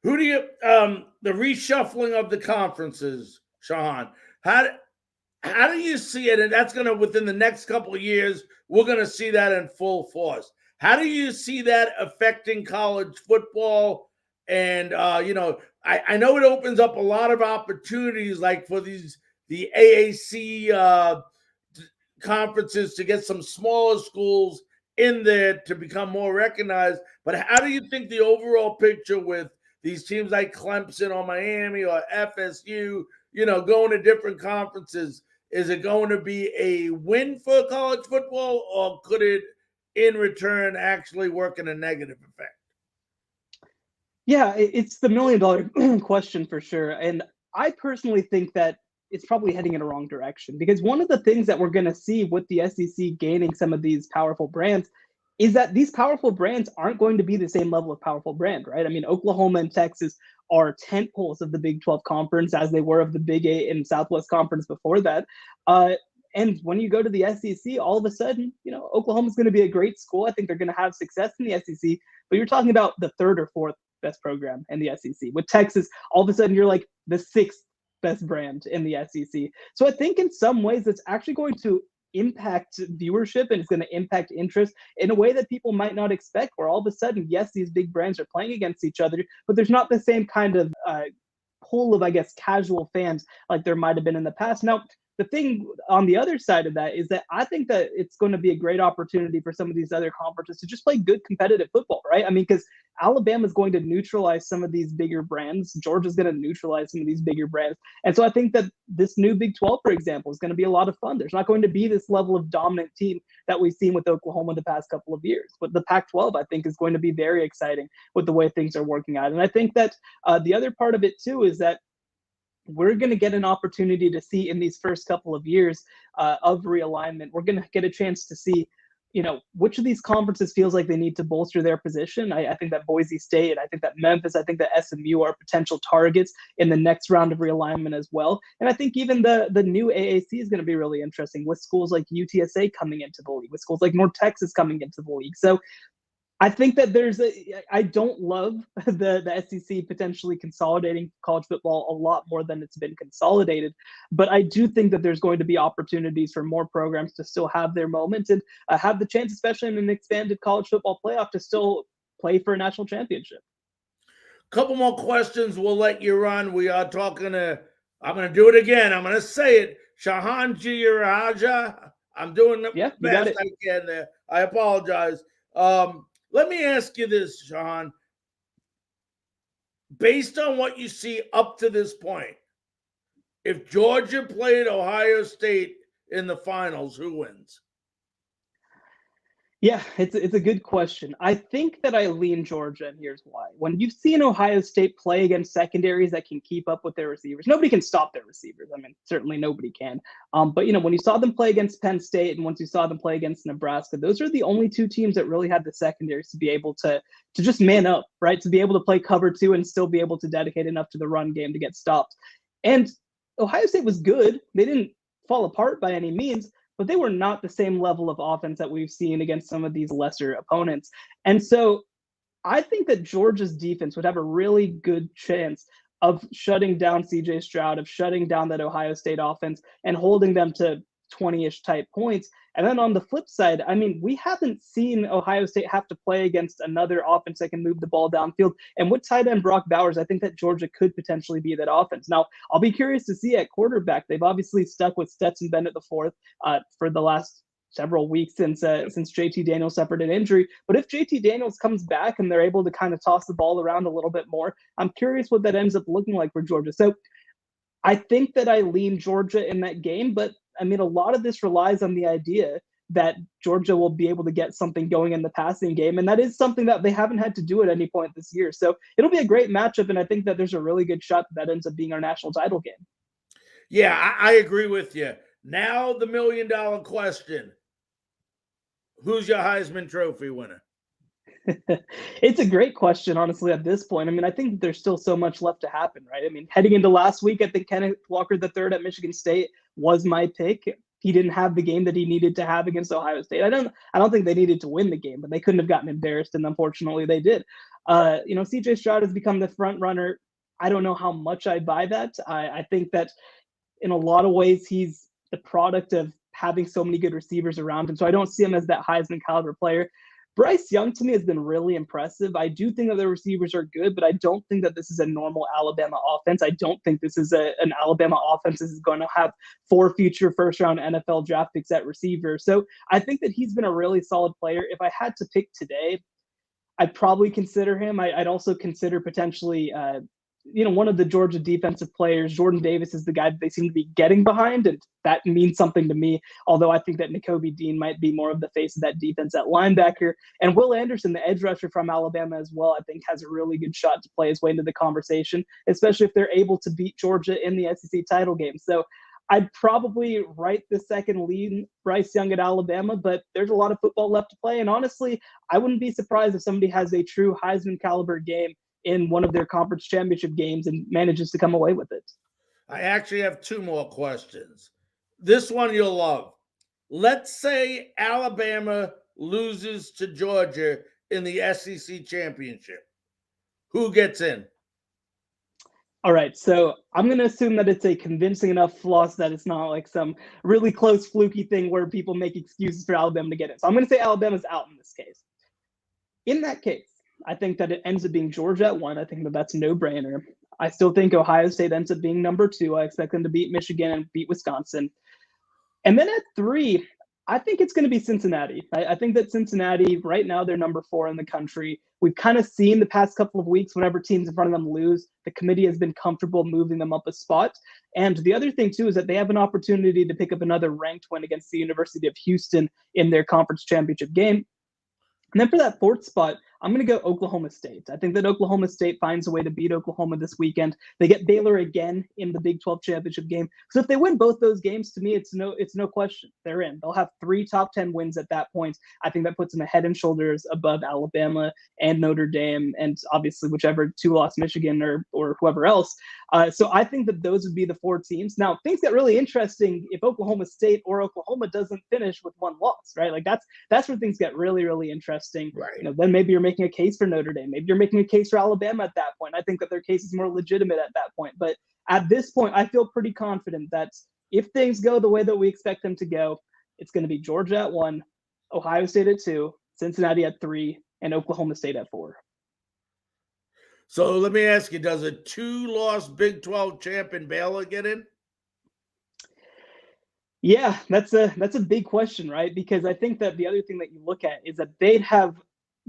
Who do you the reshuffling of the conferences, Shehan? How do you see it? And that's going to, within the next couple of years, we're going to see that in full force. How do you see that affecting college football? And I know it opens up a lot of opportunities, like for the AAC conferences, to get some smaller schools in there to become more recognized. But how do you think the overall picture with these teams like Clemson or Miami or FSU, going to different conferences, is it going to be a win for college football, or could it in return actually work in a negative effect? Yeah, it's the $1 million question for sure. And I personally think that it's probably heading in a wrong direction because one of the things that we're going to see with the SEC gaining some of these powerful brands is that these powerful brands aren't going to be the same level of powerful brand, right? I mean, Oklahoma and Texas are tent poles of the Big 12 conference as they were of the Big 8 and Southwest Conference before that. And when you go to the SEC, all of a sudden, Oklahoma's going to be a great school. I think they're going to have success in the SEC, but you're talking about the third or fourth best program in the SEC. With Texas, all of a sudden you're like the sixth best brand in the SEC. So I think in some ways it's actually going to impact viewership and it's going to impact interest in a way that people might not expect, where all of a sudden, yes, these big brands are playing against each other, but there's not the same kind of pool of, I guess, casual fans like there might have been in the past. Now, the thing on the other side of that is that I think that it's going to be a great opportunity for some of these other conferences to just play good competitive football, right? I mean, because Alabama is going to neutralize some of these bigger brands. Georgia's going to neutralize some of these bigger brands. And so I think that this new Big 12, for example, is going to be a lot of fun. There's not going to be this level of dominant team that we've seen with Oklahoma the past couple of years. But the Pac-12, I think, is going to be very exciting with the way things are working out. And I think that the other part of it, too, is that we're going to get an opportunity to see in these first couple of years of realignment. We're going to get a chance to see, which of these conferences feels like they need to bolster their position. I think that Boise State, I think that Memphis, I think that SMU are potential targets in the next round of realignment as well. And I think even the new AAC is going to be really interesting with schools like UTSA coming into the league, with schools like North Texas coming into the league. So I think that I don't love the SEC potentially consolidating college football a lot more than it's been consolidated, but I do think that there's going to be opportunities for more programs to still have their moment and have the chance, especially in an expanded college football playoff, to still play for a national championship. Couple more questions, we'll let you run. We are talking to, I'm going to do it again. I'm going to say it. Shehan Jeyarajah. I'm doing the best I can there. I apologize. Let me ask you this, Shehan. Based on what you see up to this point, if Georgia played Ohio State in the finals, who wins? Yeah, it's a good question. I think that I lean Georgia, and here's why. When you've seen Ohio State play against secondaries that can keep up with their receivers, nobody can stop their receivers. I mean, certainly nobody can. But, when you saw them play against Penn State and once you saw them play against Nebraska, those are the only two teams that really had the secondaries to be able to just man up, right? To be able to play cover two and still be able to dedicate enough to the run game to get stopped. And Ohio State was good. They didn't fall apart by any means, but they were not the same level of offense that we've seen against some of these lesser opponents. And so I think that Georgia's defense would have a really good chance of shutting down CJ Stroud, of shutting down that Ohio State offense and holding them to 20-ish type points. And then on the flip side, I mean, we haven't seen Ohio State have to play against another offense that can move the ball downfield. And with tight end Brock Bowers, I think that Georgia could potentially be that offense. Now, I'll be curious to see at quarterback. They've obviously stuck with Stetson Bennett IV for the last several weeks since JT Daniels suffered an injury. But if JT Daniels comes back and they're able to kind of toss the ball around a little bit more, I'm curious what that ends up looking like for Georgia. So I think that I lean Georgia in that game, but I mean, a lot of this relies on the idea that Georgia will be able to get something going in the passing game. And that is something that they haven't had to do at any point this year. So it'll be a great matchup. And I think that there's a really good shot that ends up being our national title game. Yeah, I agree with you. Now the $1 million question. Who's your Heisman Trophy winner? It's a great question, honestly, at this point. I mean, I think there's still so much left to happen, right? I mean, heading into last week, I think Kenneth Walker III at Michigan State was my pick. He didn't have the game that he needed to have against Ohio State. I don't think they needed to win the game, but they couldn't have gotten embarrassed, and unfortunately they did. CJ Stroud has become the front runner. I don't know how much I buy that. I think that in a lot of ways he's the product of having so many good receivers around him. So I don't see him as that Heisman caliber player. Bryce Young to me has been really impressive. I do think that the receivers are good, but I don't think that this is a normal Alabama offense. I don't think this is an Alabama offense. This is going to have 4 future first-round NFL draft picks at receiver. So I think that he's been a really solid player. If I had to pick today, I'd probably consider him. I'd also consider potentially one of the Georgia defensive players, Jordan Davis, is the guy that they seem to be getting behind, and that means something to me, although I think that Nakobe Dean might be more of the face of that defense at linebacker. And Will Anderson, the edge rusher from Alabama as well, I think has a really good shot to play his way into the conversation, especially if they're able to beat Georgia in the SEC title game. So I'd probably right the second lead Bryce Young at Alabama, but there's a lot of football left to play. And honestly, I wouldn't be surprised if somebody has a true Heisman caliber game in one of their conference championship games and manages to come away with it. I actually have two more questions. This one you'll love. Let's say Alabama loses to Georgia in the SEC championship. Who gets in? All right, so I'm going to assume that it's a convincing enough loss that it's not like some really close, fluky thing where people make excuses for Alabama to get in. So I'm going to say Alabama's out in this case. In that case, I think that it ends up being Georgia at 1. I think that that's a no-brainer. I still think Ohio State ends up being number 2. I expect them to beat Michigan and beat Wisconsin. And then at 3, I think it's going to be Cincinnati. I think that Cincinnati, right now, they're number 4 in the country. We've kind of seen the past couple of weeks, whenever teams in front of them lose, the committee has been comfortable moving them up a spot. And the other thing, too, is that they have an opportunity to pick up another ranked win against the University of Houston in their conference championship game. And then for that 4th spot, I'm going to go Oklahoma State. I think that Oklahoma State finds a way to beat Oklahoma this weekend. They get Baylor again in the Big 12 championship game. So if they win both those games, to me, it's no question. They're in. They'll have 3 top 10 wins at that point. I think that puts them a head and shoulders above Alabama and Notre Dame, and obviously whichever 2-loss Michigan or whoever else. So I think that those would be the 4 teams. Now, things get really interesting if Oklahoma State or Oklahoma doesn't finish with 1 loss, right? Like that's where things get really, really interesting. Right. Then maybe you're making a case for Notre Dame. Maybe you're making a case for Alabama at that point. I think that their case is more legitimate at that point. But at this point, I feel pretty confident that if things go the way that we expect them to go, it's going to be Georgia at 1, Ohio State at 2, Cincinnati at 3, and Oklahoma State at 4. So let me ask you, does a 2-loss Big 12 champion Baylor get in? Yeah, that's a big question, right? Because I think that the other thing that you look at is that they'd have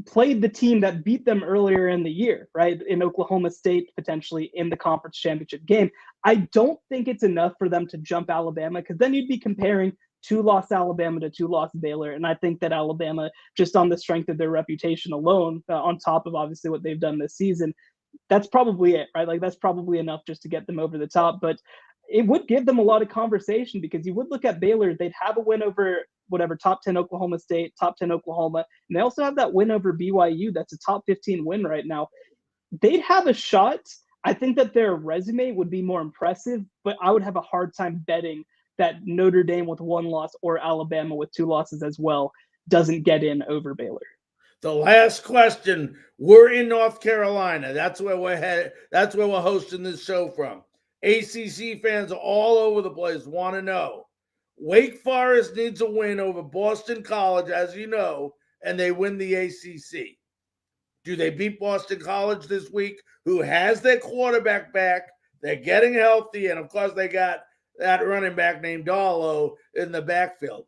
played the team that beat them earlier in the year, right? In Oklahoma State, potentially in the conference championship game. I don't think it's enough for them to jump Alabama, because then you'd be comparing 2-loss Alabama to 2-loss Baylor. And I think that Alabama, just on the strength of their reputation alone, on top of obviously what they've done this season, that's probably it, right? Like that's probably enough just to get them over the top. But it would give them a lot of conversation, because you would look at Baylor, they'd have a win over whatever top 10 Oklahoma State, top 10 Oklahoma, and they also have that win over BYU. That's a top 15 win right now. They'd have a shot. I think that their resume would be more impressive, but I would have a hard time betting that Notre Dame with 1 loss or Alabama with 2 losses as well doesn't get in over Baylor. The last question. We're in North Carolina. That's where we're headed. That's where we're hosting this show from. ACC fans all over the place want to know. Wake Forest needs a win over Boston College, as you know, and they win the ACC. Do they beat Boston College this week, who has their quarterback back? They're getting healthy, and of course they got that running back named Darlow in the backfield.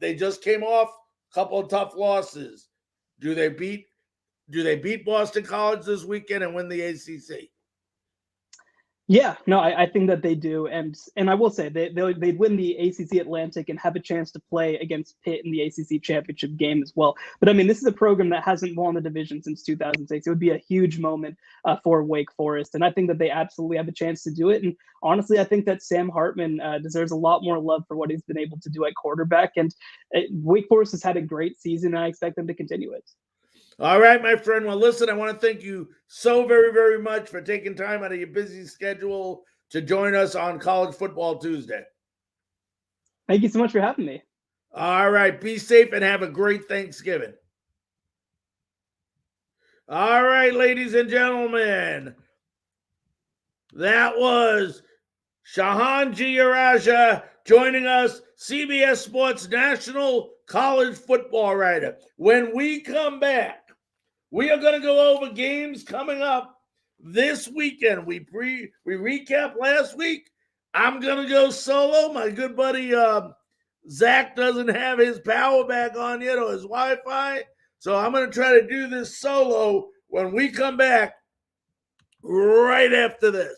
They just came off a couple of tough losses. Do they beat Boston College this weekend and win the ACC? Yeah, no, I think that they do, and I will say they'd win the ACC Atlantic and have a chance to play against Pitt in the ACC championship game as well. But I mean, this is a program that hasn't won the division since 2006. It would be a huge moment for Wake Forest, and I think that they absolutely have a chance to do it. And honestly, I think that Sam Hartman deserves a lot more love for what he's been able to do at quarterback. And Wake Forest has had a great season, and I expect them to continue it. All right, my friend. Well, listen, I want to thank you so very, very much for taking time out of your busy schedule to join us on College Football Tuesday. Thank you so much for having me. All right. Be safe and have a great Thanksgiving. All right, ladies and gentlemen. That was Shehan Jeyarajah joining us, CBS Sports national college football writer. When we come back, we are going to go over games coming up this weekend. We recap last week. I'm going to go solo. My good buddy Zach doesn't have his power back on yet or his Wi-Fi. So I'm going to try to do this solo. When we come back, right after this.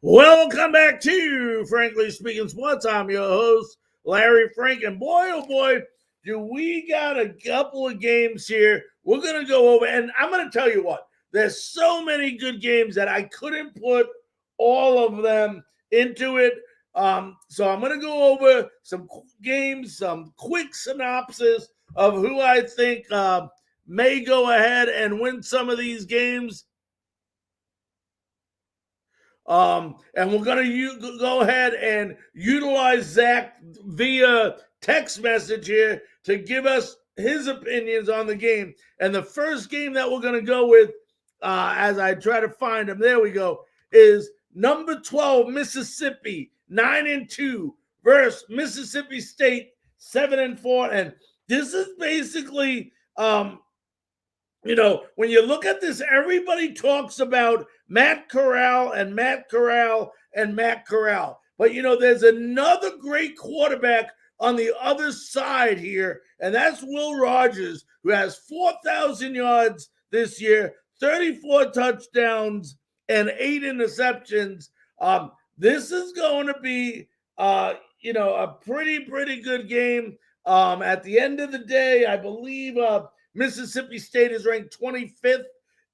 Welcome back to Frankly Speaking Sports. I'm your host, Larry Frank. And boy, oh boy, do we got a couple of games here we're going to go over. And I'm going to tell you what, there's so many good games that I couldn't put all of them into it. So I'm going to go over some games, some quick synopsis of who I think may go ahead and win some of these games. And we're going to go ahead and utilize Zach via text message here to give us his opinions on the game. And the first game that we're going to go with, as I try to find him, there we go, is number 12, Mississippi, 9-2 versus Mississippi State, 7-4. And this is basically, when you look at this, everybody talks about Matt Corral and Matt Corral and Matt Corral. But, there's another great quarterback on the other side here, and that's Will Rogers, who has 4,000 yards this year, 34 touchdowns, and 8 interceptions. This is going to be, a pretty good game. At the end of the day, I believe Mississippi State is ranked 25th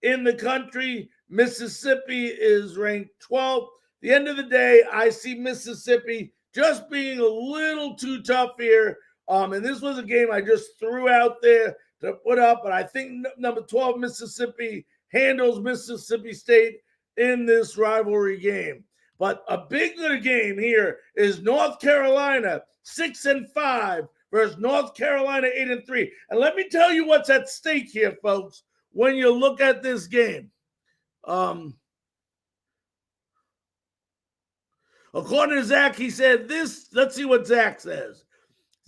in the country. Mississippi is ranked 12th. At the end of the day, I see Mississippi just being a little too tough here. And this was a game I just threw out there to put up. But I think number 12, Mississippi, handles Mississippi State in this rivalry game. But a big good game here is North Carolina, 6-5 versus North Carolina, 8-3. And let me tell you what's at stake here, folks, when you look at this game. According to Zach, he said this. Let's see what Zach says.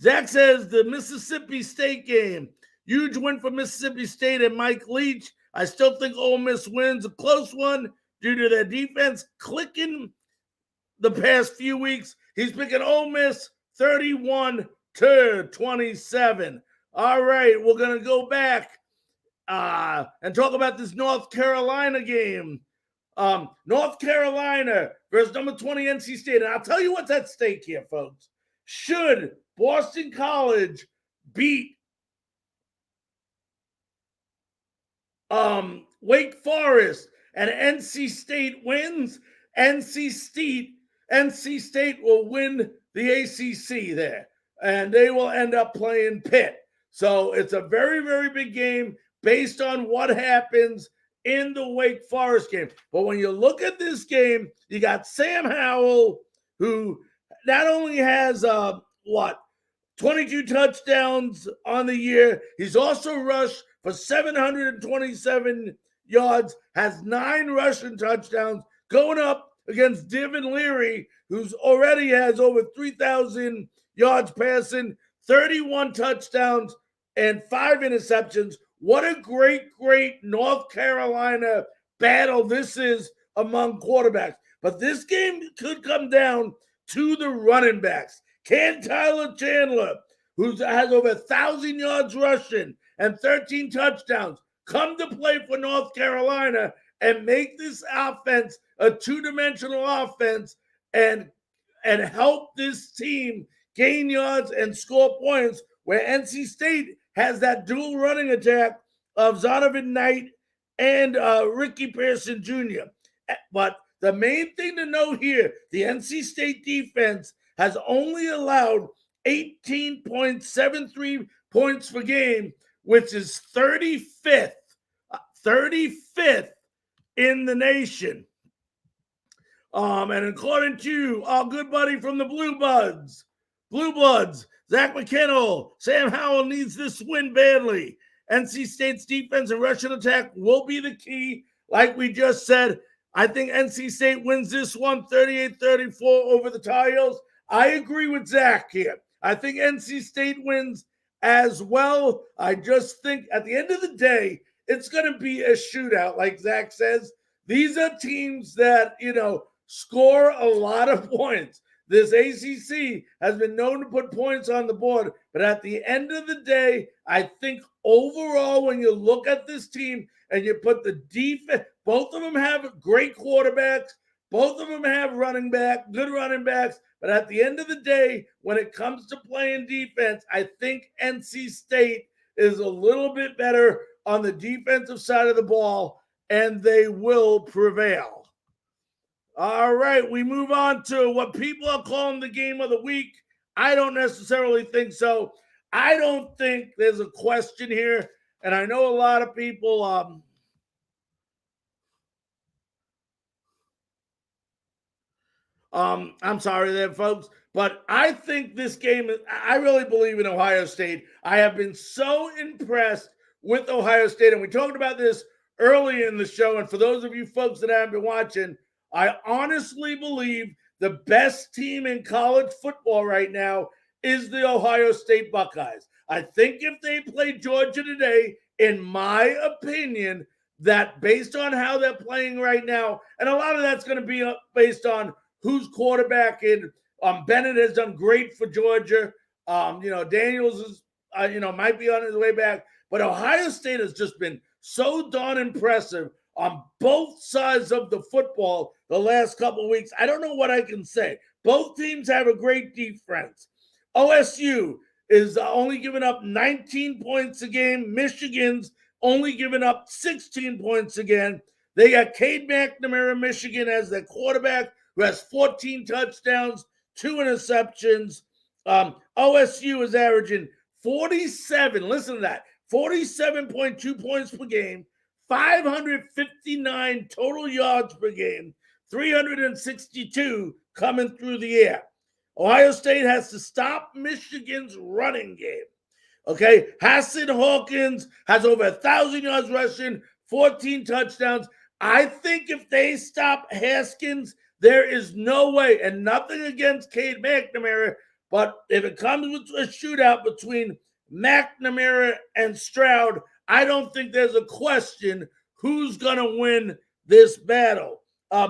Zach says the Mississippi State game, huge win for Mississippi State and Mike Leach. I still think Ole Miss wins a close one due to their defense clicking the past few weeks. He's picking Ole Miss 31-27. All right, we're going to go back and talk about this North Carolina game. North Carolina versus number 20 NC State. And I'll tell you what's at stake here, folks. Should Boston College beat Wake Forest and NC State wins, NC State will win the ACC there. And they will end up playing Pitt. So it's a very, very big game based on what happens in the Wake Forest game. But when you look at this game, you got Sam Howell, who not only has 22 touchdowns on the year, he's also rushed for 727 yards, has 9 rushing touchdowns, going up against Devin Leary, who's already has over 3,000 yards passing, 31 touchdowns, and 5 interceptions. What a great North Carolina battle this is among quarterbacks. But this game could come down to the running backs. Can Tyler Chandler, who has over 1,000 yards rushing and 13 touchdowns, come to play for North Carolina and make this offense a two-dimensional offense and help this team gain yards and score points, where NC State has that dual running attack of Zonovan Knight and Ricky Pearson Jr. But the main thing to note here, the NC State defense has only allowed 18.73 points per game, which is 35th in the nation. And according to our good buddy from the Blue Bloods, Zach McKinnell, Sam Howell needs this win badly. NC State's defense and rushing attack will be the key. Like we just said, I think NC State wins this one 38-34 over the Tar Heels. I agree with Zach here. I think NC State wins as well. I just think at the end of the day, it's going to be a shootout, like Zach says. These are teams that, score a lot of points. This ACC has been known to put points on the board, but at the end of the day, I think overall, when you look at this team and you put the defense, both of them have great quarterbacks, both of them have good running backs, but at the end of the day, when it comes to playing defense, I think NC State is a little bit better on the defensive side of the ball, and they will prevail. All right, we move on to what people are calling the game of the week. I don't necessarily think so. I don't think there's a question here, and I know a lot of people I'm sorry there, folks, but I think this game, I really believe in Ohio State. I have been so impressed with Ohio State, and we talked about this early in the show, and for those of you folks that haven't been watching, I honestly believe the best team in college football right now is the Ohio State Buckeyes. I think if they play Georgia today, in my opinion, that based on how they're playing right now, and a lot of that's going to be based on who's quarterback in. Bennett has done great for Georgia. Daniels is, might be on his way back. But Ohio State has just been so darn impressive on both sides of the football the last couple of weeks. I don't know what I can say. Both teams have a great defense. OSU is only giving up 19 points a game. Michigan's only giving up 16 points again. They got Cade McNamara, Michigan, as their quarterback, who has 14 touchdowns, 2 interceptions. OSU is averaging 47, listen to that, 47.2 points per game, 559 total yards per game, 362 coming through the air. Ohio State has to stop Michigan's running game. Okay, Hassan Hawkins has over 1,000 yards rushing, 14 touchdowns. I think if they stop Haskins, there is no way, and nothing against Cade McNamara, but if it comes with a shootout between McNamara and Stroud, I don't think there's a question who's going to win this battle.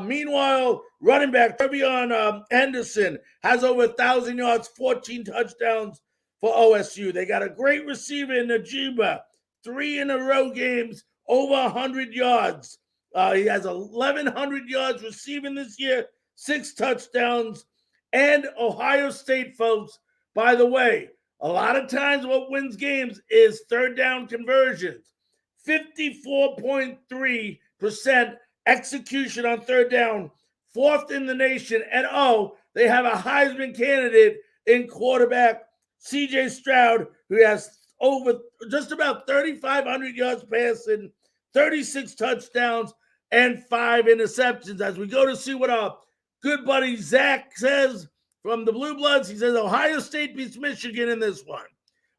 Meanwhile, running back Trevion Henderson has over 1,000 yards, 14 touchdowns for OSU. They got a great receiver in Najiba, 3 in a row games, over 100 yards. He has 1,100 yards receiving this year, 6 touchdowns. And Ohio State, folks, by the way, a lot of times what wins games is third down conversions. 54.3% execution on third down, 4th in the nation. And they have a Heisman candidate in quarterback CJ Stroud, who has over just about 3,500 yards passing, 36 touchdowns, and 5 interceptions. As we go to see what our good buddy Zach says from the Blue Bloods, he says Ohio State beats Michigan in this one.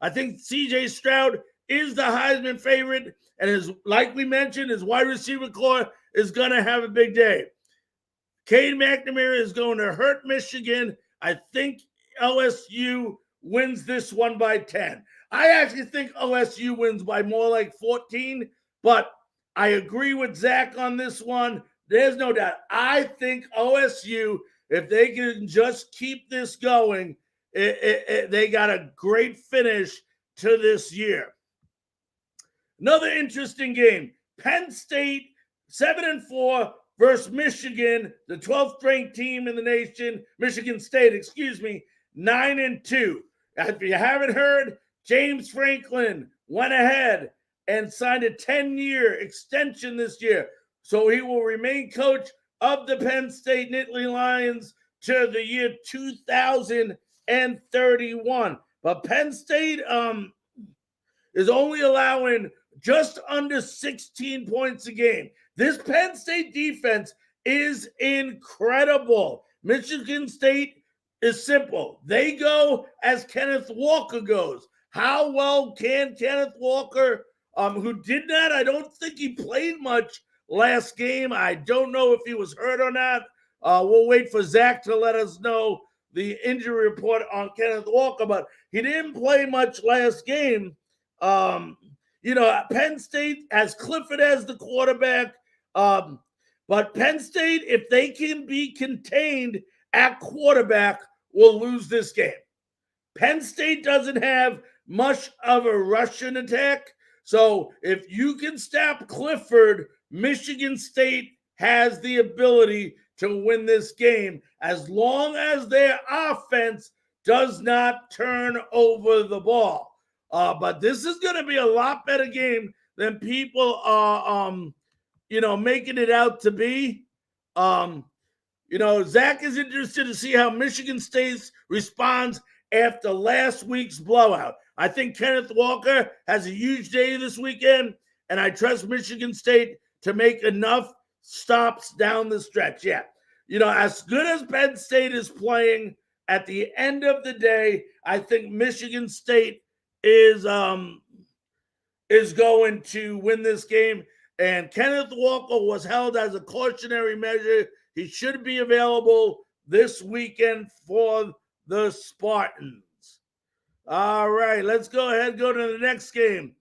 I think CJ Stroud is the Heisman favorite, and like we mentioned, his wide receiver core is going to have a big day. Cade McNamara is going to hurt Michigan. I think OSU wins this one by 10. I actually think OSU wins by more like 14, but I agree with Zach on this one. There's no doubt. I think OSU, if they can just keep this going, they got a great finish to this year. Another interesting game. Penn State, 7-4 versus Michigan, the 12th ranked team in the nation. Michigan State, 9-2. If you haven't heard, James Franklin went ahead and signed a 10-year extension this year. So he will remain coach of the Penn State Nittany Lions to the year 2031. But Penn State is only allowing just under 16 points a game. This Penn State defense is incredible. Michigan State is simple. They go as Kenneth Walker goes. How well can Kenneth Walker, who did not, I don't think he played much last game. I don't know if he was hurt or not. We'll wait for Zach to let us know the injury report on Kenneth Walker, but he didn't play much last game. Penn State has Clifford as the quarterback, but Penn State, if they can be contained at quarterback, will lose this game. Penn State doesn't have much of a rushing attack, so if you can stop Clifford, Michigan State has the ability to win this game as long as their offense does not turn over the ball. But this is going to be a lot better game than people are, making it out to be. Zach is interested to see how Michigan State responds after last week's blowout. I think Kenneth Walker has a huge day this weekend, and I trust Michigan State to make enough stops down the stretch. Yeah. As good as Penn State is playing, at the end of the day, I think Michigan State is going to win this game. And Kenneth Walker was held as a cautionary measure. He should be available this weekend for the Spartans. All right, let's go ahead and go to the next game.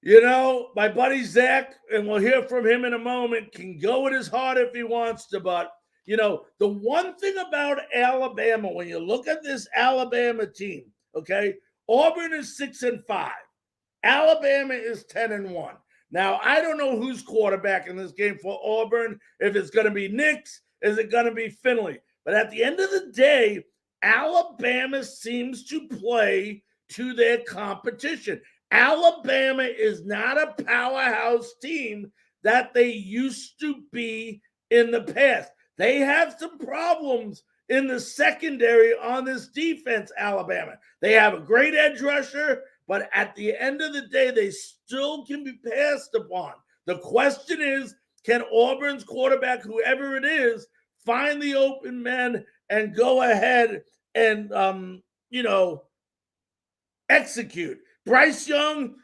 My buddy Zach, and we'll hear from him in a moment, can go at his heart if he wants to, but the one thing about Alabama, when you look at this Alabama team, okay, Auburn is 6-5. Alabama is 10-1. Now, I don't know who's quarterback in this game for Auburn, if it's going to be Nix, is it going to be Finley? But at the end of the day, Alabama seems to play to their competition. Alabama is not a powerhouse team that they used to be in the past. They have some problems in the secondary on this defense, Alabama. They have a great edge rusher, but at the end of the day, they still can be passed upon. The question is, can Auburn's quarterback, whoever it is, find the open man and go ahead and, execute? Bryce Young,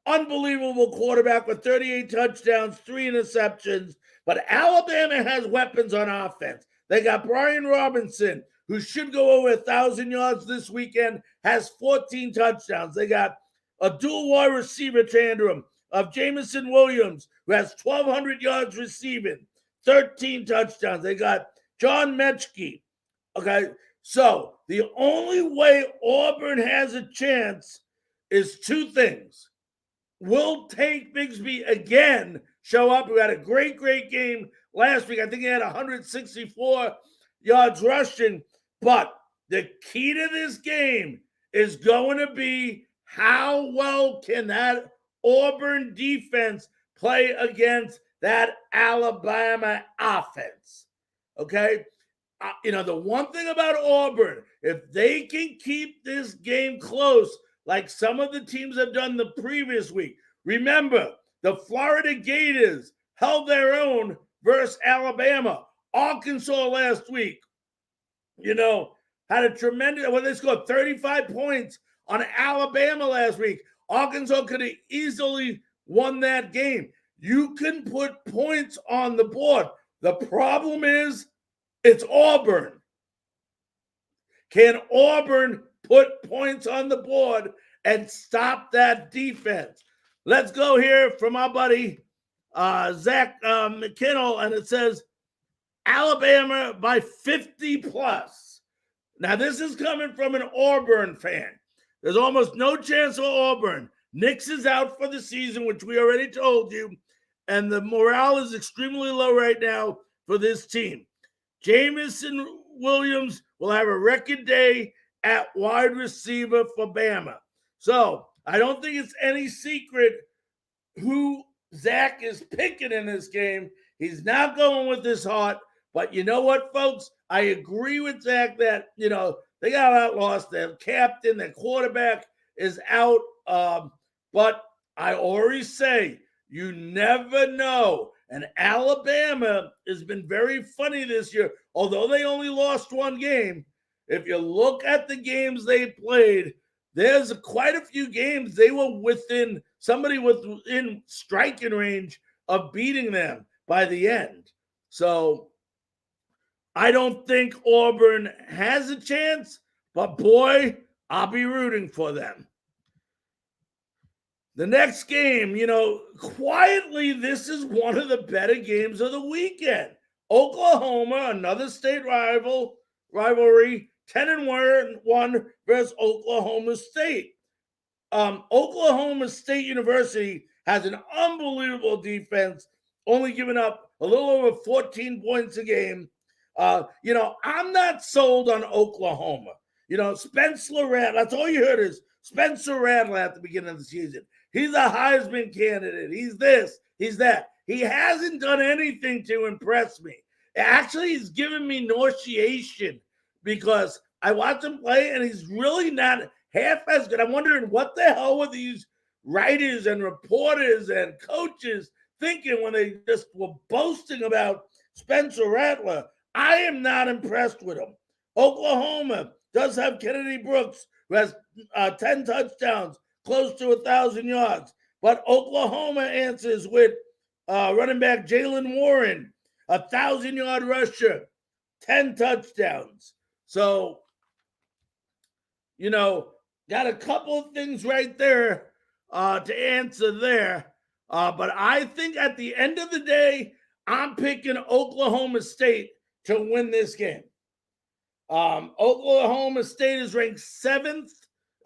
unbelievable quarterback with 38 touchdowns, 3 interceptions. But Alabama has weapons on offense. They got Brian Robinson, who should go over 1,000 yards this weekend, has 14 touchdowns. They got a dual wide receiver tandem of Jamison Williams, who has 1,200 yards receiving, 13 touchdowns. They got John Mechke. Okay, so the only way Auburn has a chance is two things. Will Tank Bigsby again show up? We had a great game last week. I think he had 164 yards rushing. But the key to this game is going to be how well can that Auburn defense play against that Alabama offense. Okay? The one thing about Auburn, if they can keep this game close, like some of the teams have done the previous week. Remember, the Florida Gators held their own versus Alabama. Arkansas last week, had a tremendous, they scored 35 points on Alabama last week. Arkansas could have easily won that game. You can put points on the board. The problem is, it's Auburn. Can Auburn put points on the board and stop that defense? Let's go here from our buddy Zach McKinnell, and it says Alabama by 50 plus. Now, this is coming from an Auburn fan. There's almost no chance for Auburn. Nix is out for the season, which we already told you, and the morale is extremely low right now for this team. Jamison Williams will have a record day at wide receiver for Bama. So I don't think it's any secret who Zach is picking in this game. He's not going with his heart. But you know what, folks? I agree with Zach that, they got outlost. Their captain, their quarterback is out. But I always say, you never know. And Alabama has been very funny this year. Although they only lost one game, if you look at the games they played, there's quite a few games they were within striking range of beating them by the end. So I don't think Auburn has a chance, but boy, I'll be rooting for them. The next game, quietly, this is one of the better games of the weekend. Oklahoma, another state rivalry, 10-1 versus Oklahoma State. Oklahoma State University has an unbelievable defense, only giving up a little over 14 points a game. I'm not sold on Oklahoma. Spencer Rattler, that's all you heard is Spencer Rattler at the beginning of the season. He's a Heisman candidate. He's this, he's that. He hasn't done anything to impress me. Actually, he's given me nauseation because I watch him play and he's really not half as good. I'm wondering what the hell were these writers and reporters and coaches thinking when they just were boasting about Spencer Rattler. I am not impressed with him. Oklahoma does have Kennedy Brooks, who has 10 touchdowns, close to 1,000 yards. But Oklahoma answers with running back Jaylen Warren, 1,000-yard rusher, 10 touchdowns. So, got a couple of things right there to answer there. But I think at the end of the day, I'm picking Oklahoma State to win this game. Oklahoma State is ranked 7th.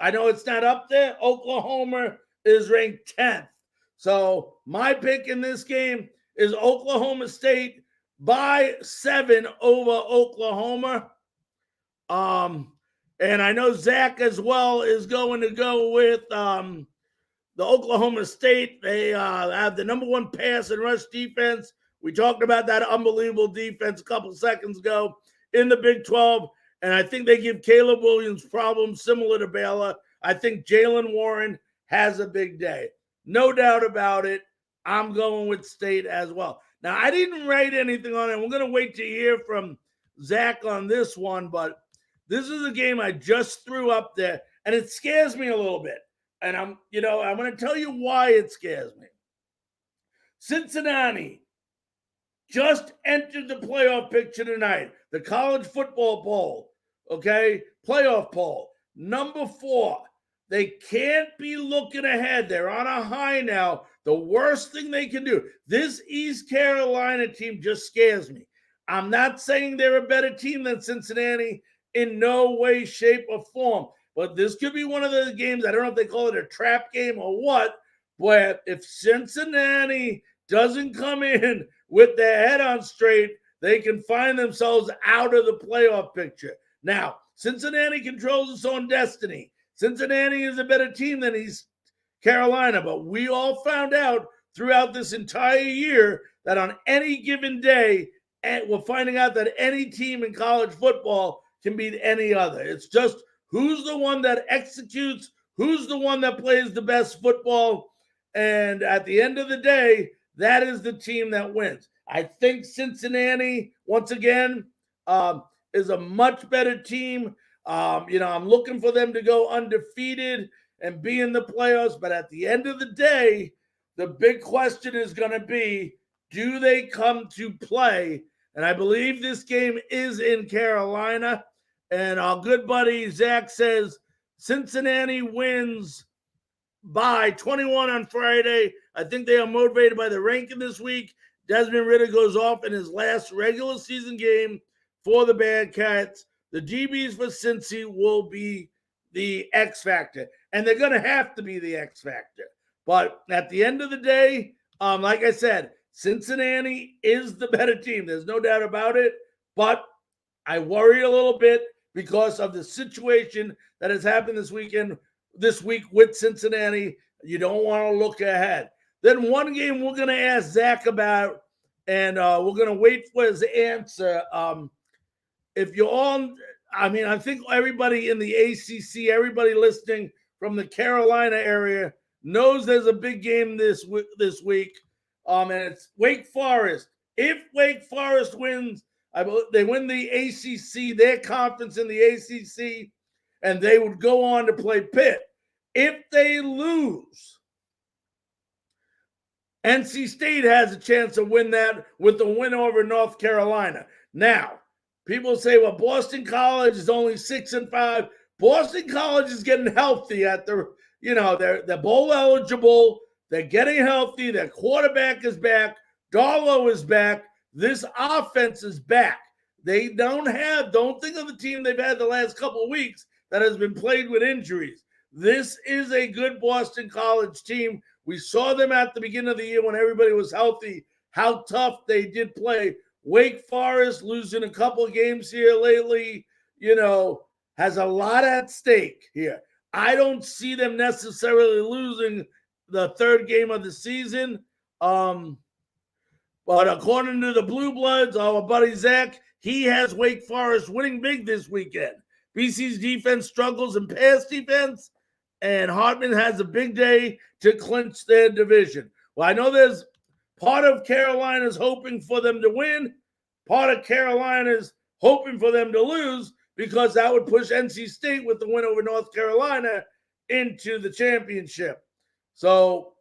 I know it's not up there. Oklahoma is ranked 10th. So my pick in this game is Oklahoma State by 7 over Oklahoma. And I know Zach as well is going to go with the Oklahoma State. They have the number 1 pass and rush defense. We talked about that unbelievable defense a couple seconds ago in the Big 12. And I think they give Caleb Williams problems similar to Baylor. I think Jaylen Warren has a big day. No doubt about it. I'm going with State as well. Now, I didn't write anything on it. We're going to wait to hear from Zach on this one, but this is a game I just threw up there, and it scares me a little bit. And I'm going to tell you why it scares me. Cincinnati just entered the playoff picture tonight, the college football poll, okay? Playoff poll. Number 4. They can't be looking ahead. They're on a high now. The worst thing they can do. This East Carolina team just scares me. I'm not saying they're a better team than Cincinnati in no way, shape, or form. But this could be one of those games, I don't know if they call it a trap game or what, but if Cincinnati doesn't come in with their head on straight, they can find themselves out of the playoff picture. Now, Cincinnati controls its own destiny. Cincinnati is a better team than East Carolina, but we all found out throughout this entire year that on any given day, and we're finding out that any team in college football can beat any other. It's just who's the one that executes, who's the one that plays the best football, and at the end of the day, that is the team that wins. I think Cincinnati, once again, is a much better team. I'm looking for them to go undefeated and be in the playoffs. But at the end of the day, the big question is going to be, do they come to play? And I believe this game is in Carolina. And our good buddy Zach says Cincinnati wins by 21 on Friday. I think they are motivated by the ranking this week. Desmond Ridder goes off in his last regular season game for the Bearcats. The DBs for Cincy will be the X factor, and they're going to have to be the X factor. But at the end of the day, like I said, Cincinnati is the better team. There's no doubt about it. But I worry a little bit because of the situation that has happened this week with Cincinnati. You don't want to look ahead. Then one game we're going to ask Zach about, and we're going to wait for his answer. If you're on, I think everybody in the ACC, everybody listening from the Carolina area knows there's a big game this week, and it's Wake Forest. If Wake Forest wins, they win the ACC, their conference in the ACC, and they would go on to play Pitt. If they lose, NC State has a chance to win that with the win over North Carolina. Now, people say, well, Boston College is only 6-5. Boston College is getting healthy at they're bowl eligible. They're getting healthy. Their quarterback is back. Darlow is back. This offense is back. They don't think of the team they've had the last couple of weeks that has been plagued with injuries. This is a good Boston College team. We saw them at the beginning of the year when everybody was healthy, how tough they did play. Wake Forest losing a couple of games here lately, has a lot at stake here. I don't see them necessarily losing the third game of the season. But according to the Blue Bloods, our buddy Zach, he has Wake Forest winning big this weekend. BC's defense struggles in pass defense, and Hartman has a big day to clinch their division. Well, I know there's part of Carolina's hoping for them to win, part of Carolina's hoping for them to lose, because that would push NC State with the win over North Carolina into the championship. So,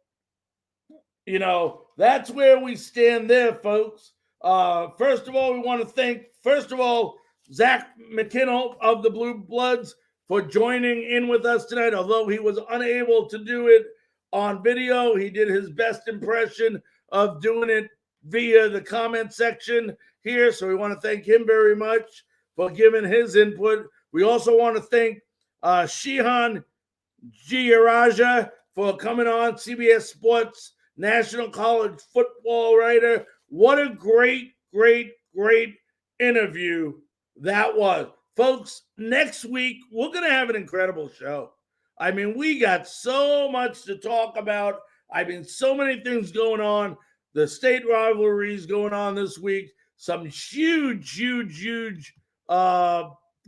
that's where we stand there, folks. First of all, we want to thank, Zach McKinnell of the Blue Bloods for joining in with us tonight. Although he was unable to do it on video, he did his best impression of doing it via the comment section here. So we want to thank him very much for giving his input. We also want to thank Shehan Jeyarajah for coming on, CBS Sports National College football writer. What a great, great, great interview that was. Folks, next week, we're going to have an incredible show. I mean, we got so much to talk about. So many things going on. The state rivalries going on this week. Some huge, huge, huge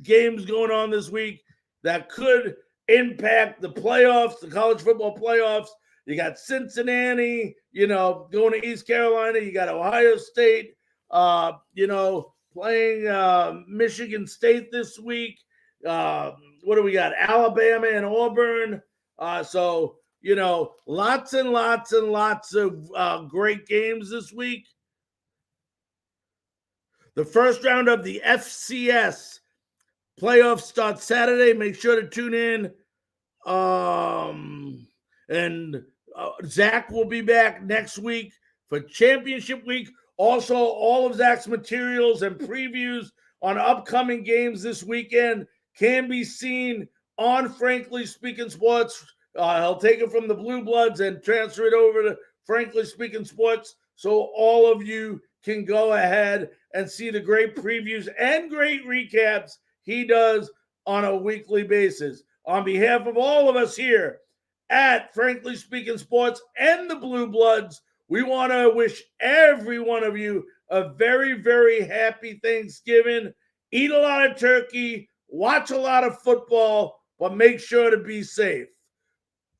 games going on this week that could impact the playoffs, the college football playoffs. You got Cincinnati, going to East Carolina. You got Ohio State, playing Michigan State this week. What do we got? Alabama and Auburn. So, lots and lots and lots of great games this week. The first round of the FCS playoffs starts Saturday. Make sure to tune in. And Zach will be back next week for championship week. Also, all of Zach's materials and previews on upcoming games this weekend can be seen on Frankly Speaking Sports. He'll take it from the Blue Bloods and transfer it over to Frankly Speaking Sports, so all of you can go ahead and see the great previews and great recaps he does on a weekly basis. On behalf of all of us here at Frankly Speaking Sports and the Blue Bloods, we want to wish every one of you a very, very happy Thanksgiving. Eat a lot of turkey, watch a lot of football, but make sure to be safe.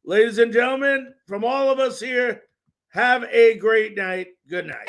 Ladies and gentlemen, from all of us here, have a great night. Good night.